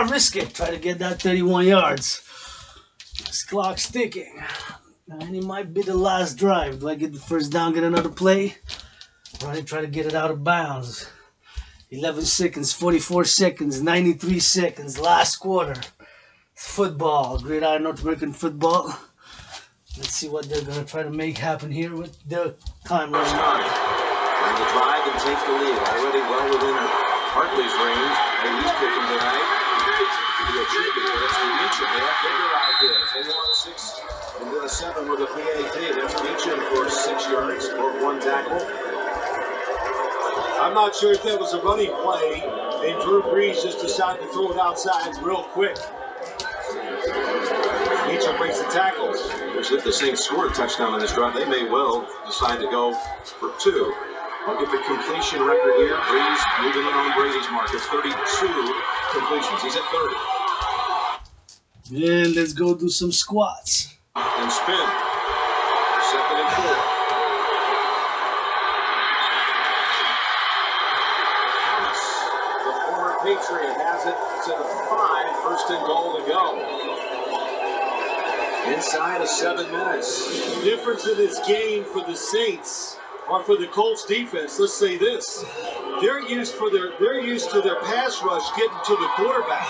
Risk it. Try to get that 31 yards. This clock's ticking. And it might be the last drive. Do I get the first down, get another play? Or I try to get it out of bounds. 11 seconds, 44 seconds, 93 seconds, last quarter. Football, Gridiron North American football. Let's see what they're going to try to make happen here with their time running out.
Trying to drive and take the lead. Already well within Hartley's range. And he's kicking tonight. To be a tricky, but that's the Meacham. They have bigger ideas. They want 6 and then a 7 with a PAT. That's Meacham for 6 yards, broke 1 tackle.
I'm not sure if that was a running play, and Drew Brees just decided to throw it outside real quick. Meacham breaks the tackles.
Which if the Saints score a touchdown on this drive, they may well decide to go for 2. Look at the completion record here. Breeze moving in on Brady's mark. It's 32 completions. He's at 30.
And let's go do some squats.
And spin. 2nd and 4. Thomas, the former Patriot, has it to the 5. 1st and goal to go. Inside of 7 minutes.
The difference in this game for the Saints, or for the Colts defense, let's say this: they're used to their pass rush getting to the quarterback,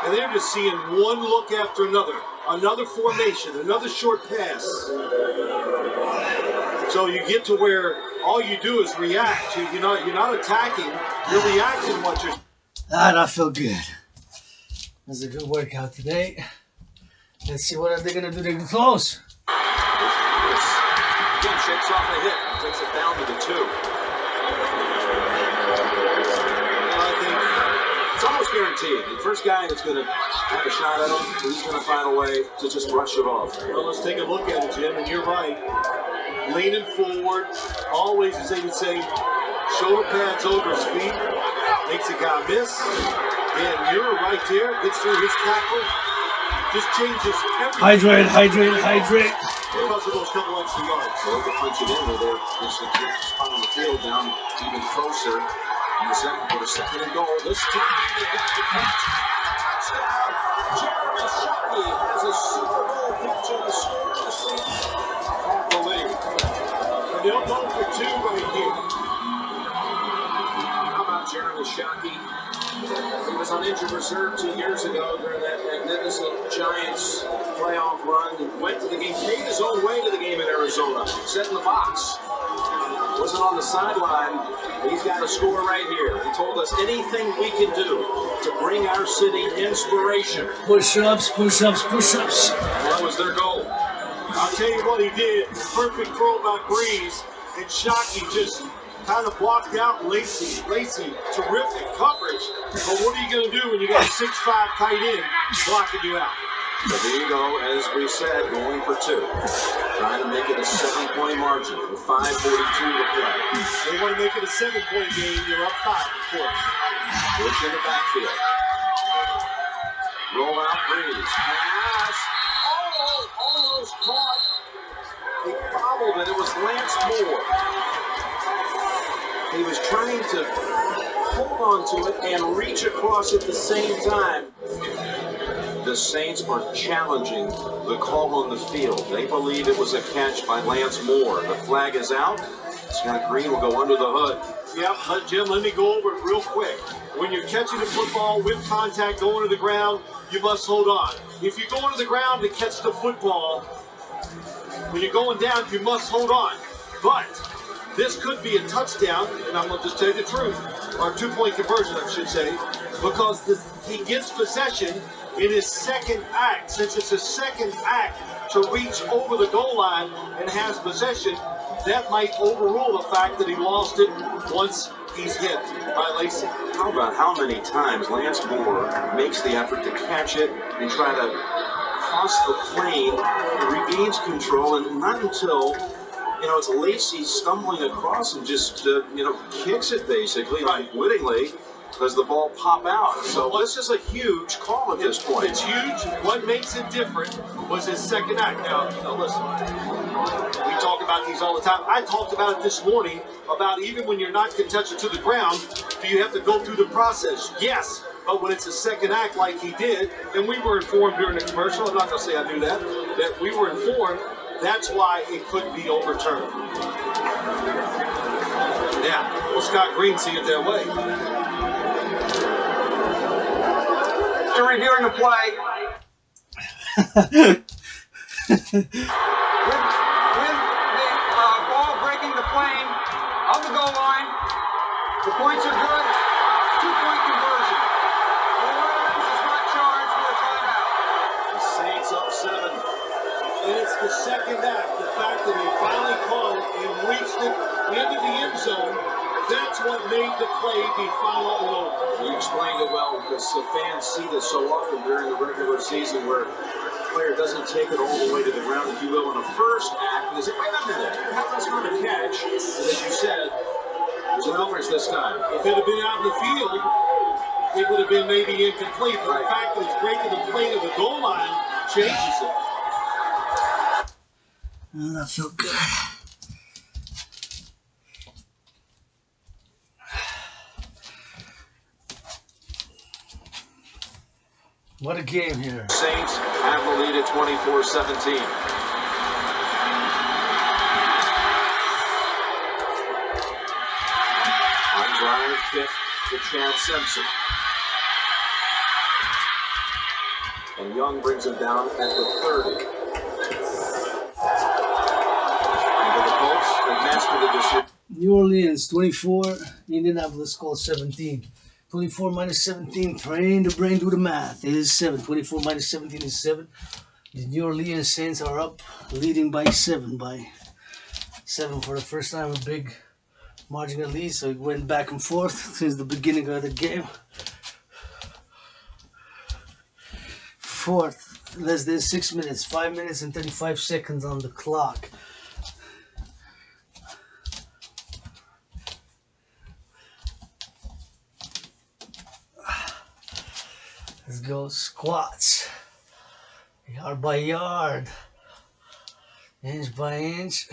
and they're just seeing one look after another formation, another short pass. So you get to where all you do is react. You're not attacking. You're reacting what you're.
Ah, I feel good. That's a good workout today. Let's see what are they gonna do. They can close.
Again, shakes off the hit, takes it down to the 2.
I think
it's almost guaranteed. The first guy that's going to have a shot at him, he's going to find a way to just brush it off.
Well, let's take a look at it, Jim, and you're right. Leaning forward, always, as they would say, shoulder pads over his feet, makes a guy miss. And you're right there, gets through his tackle, just changes everything.
Hydrate.
Because of those couple extra yards.
So they punch it in where they're just the spot on the field down even closer in the second quarter. 2nd and goal. This time they got the catch. Touchdown. Jeremy Shockey has a Super Bowl catch on the score of the Saints. The league.
And they'll go for 2 right here.
How about Jeremy Shockey? He was on injured reserve 2 years ago during that magnificent Giants playoff run. He went to the game, made his own way to the game in Arizona. Sat in the box. Wasn't on the sideline. He's got a score right here. He told us anything we can do to bring our city inspiration.
Push-ups.
That was their goal.
I'll tell you what he did. Perfect throw by Breeze. And Shockey just kind of blocked out Lacey. Terrific coverage. But what are you going to do when you got a 6'5" tight end blocking you out?
So there you go, as we said, going for 2. Trying to make it a 7-point margin with 5:42 to play.
They want to make it a 7-point game. You're up 5, of course.
Push in the backfield. Roll out Breeze. Pass. Oh, almost caught. He bobbled it. It was Lance Moore. He was trying to hold on to it and reach across at the same time. The Saints are challenging the call on the field. They believe it was a catch by Lance Moore. The flag is out. Scott Green will go under the hood.
Yep, Jim, let me go over it real quick. When you're catching the football with contact going to the ground, you must hold on. If you go into the ground to catch the football, when you're going down, you must hold on. But this could be a touchdown, and I'm going to just tell you the truth, or a 2-point conversion, I should say, because he gets possession in his second act. Since it's a second act to reach over the goal line and has possession, that might overrule the fact that he lost it once he's hit by Lacey.
How about how many times Lance Moore makes the effort to catch it and try to cross the plane, regains control, and not until it's Lacey stumbling across and just kicks it basically, unwittingly. Does the ball pop out? So this is a huge call at this point.
It's huge. What makes it different was his second act. Now listen, we talk about these all the time. I talked about it this morning, about even when you're not contested to the ground, do you have to go through the process? Yes, but when it's a second act like he did, and we were informed during the commercial, I'm not going to say I knew that we were informed, that's why it could be overturned. Yeah, well, Scott Green see it that way.
After reviewing the play, with the ball breaking the plane of the goal line, the points are good. 2-point conversion. Williams is not charged with a timeout.
The Saints up 7. And it's the second act, the fact that he finally caught it and reached it into the end zone. That's what made the play be final and over.
You explained it well, because the fans see this so often during the regular season where the player doesn't take it all the way to the ground, if you will, in the first act. And they say, wait a minute, how that's not a catch? And as you said, yards of coverage this time.
If it had been out in the field, it would have been maybe incomplete. But the fact that it's breaking the plane of the goal line changes it.
Oh, that felt good. What a game here.
Saints have the lead at 24-17. On drive, fifth to Chad Simpson. And Young brings him down at the 30. And for the Colts, they mastered the decision.
New Orleans 24, Indianapolis Colts 17. 24 minus 17, train the brain, do the math, is 7. 24 minus 17 is 7. The New Orleans Saints are up, leading by 7. By 7 for the first time, a big margin of lead, so it went back and forth since the beginning of the game. Fourth, less than 6 minutes, 5 minutes and 35 seconds on the clock. Let's go squats, yard by yard, inch by inch,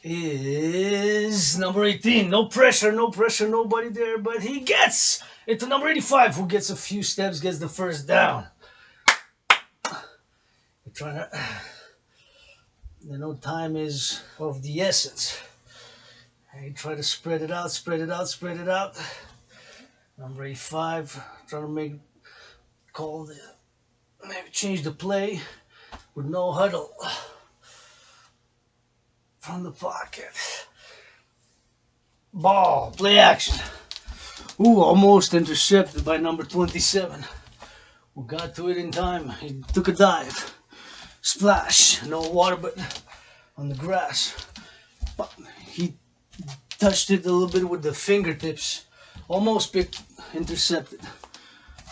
is number 18. No pressure, nobody there, but he gets it to number 85, who gets a few steps, gets the first down. We're trying to, time is of the essence. I try to spread it out. Number 85, trying to maybe change the play with no huddle from the pocket. Ball, play action. Ooh, almost intercepted by number 27. We got to it in time. He took a dive. Splash, no water but on the grass. But he touched it a little bit with the fingertips. Almost picked, intercepted.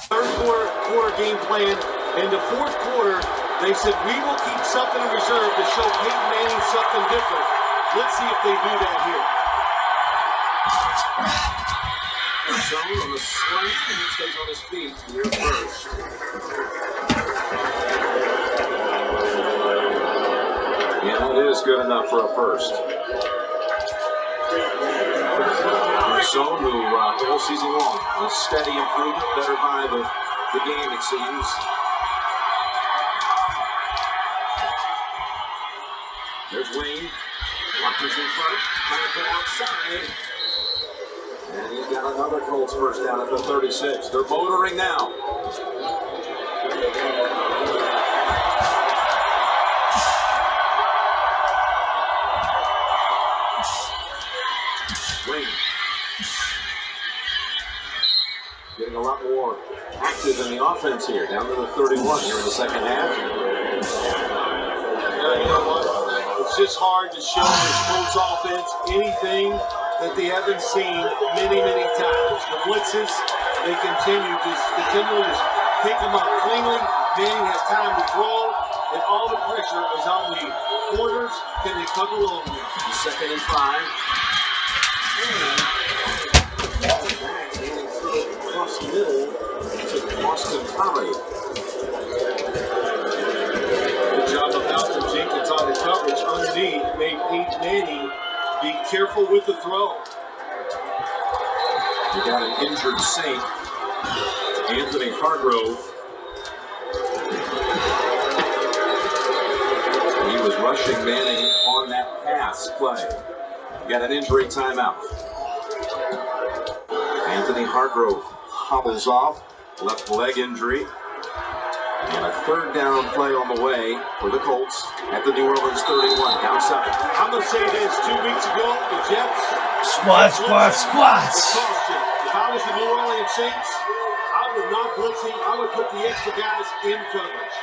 Third quarter game plan. In the fourth quarter, they said, we will keep something in reserve to show Peyton Manning something different. Let's see if they do that here.
So on the slant, and he stays on his feet here first. Yeah, that is good enough for a first. So who all season long, a steady improvement, better by the game it seems. There's Wayne, Walker's in front, trying to put outside. And he's got another Colts first down at the 36. They're motoring now. Wayne. Getting a lot more active in the offense here, down to the 31 here in the second half.
You know what? It's just hard to show this Colts offense anything that they haven't seen many times. The blitzes, they continually just pick them up cleanly. Manning has time to throw, and all the pressure is on the corners. Can they cover over them?
Second and 5. Across the middle to Boston Curry.
Good job of Alton Jenkins on the coverage underneath. Made Peyton Manning be careful with the throw.
You got an injured Saint, Anthony Hargrove. He was rushing Manning on that pass play. You got an injury timeout. Anthony Hargrove hobbles off, left leg injury. And a third down play on the way for the Colts at the New Orleans 31, outside.
I'm going to say this, 2 weeks ago, the Jets.
Squats.
If I was the New Orleans Saints, I would not blitz him. I would put the extra guys in coverage.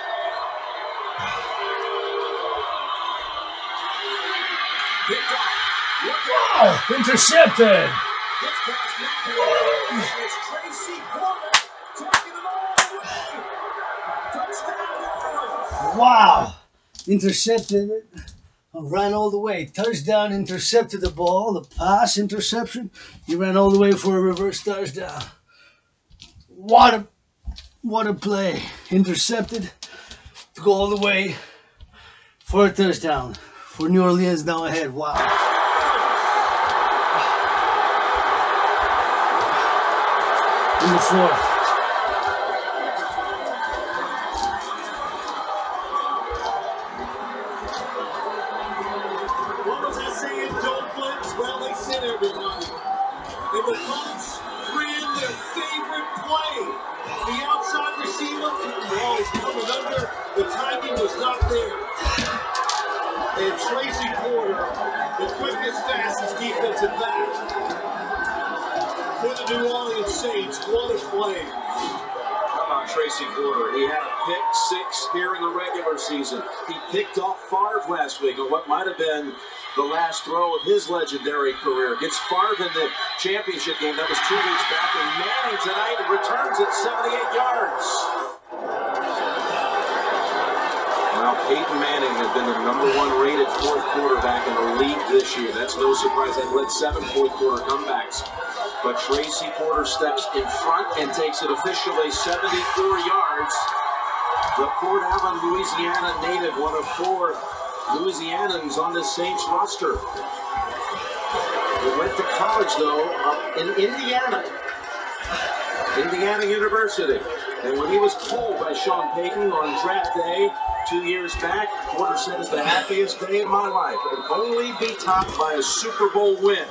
Picked off.
Wow, intercepted.
It's Tracy Porter taking it all the way. Touchdown, New Orleans.
Wow, intercepted Ran all the way. Touchdown, intercepted the ball. The pass, interception. He ran all the way for a reverse touchdown. What a play. Intercepted to go all the way for a touchdown. For New Orleans now ahead. Wow. In the fourth.
Everybody. And the Colts ran their favorite play. The outside receiver, ball is coming under. The timing was not there. And Tracy Porter, the quickest, fastest defensive back for the New Orleans Saints. What a play.
How about Tracy Porter? He had a pick 6 here in the regular season. He picked off Favre last week on what might have been the last throw of his legendary career. Gets Favre in the championship game. That was 2 weeks back. And Manning tonight returns at 78 yards. Now, Peyton Manning has been the #1 rated fourth quarterback in the league this year. That's no surprise. They've led 7 fourth-quarter comebacks. But Tracy Porter steps in front and takes it officially 74 yards. The Port Allen, Louisiana native, one of 4 Louisianans on the Saints roster. He went to college, though, up in Indiana University. And when he was told by Sean Payton on draft day 2 years back, Porter said, "It's the happiest day of my life. It can only be topped by a Super Bowl win."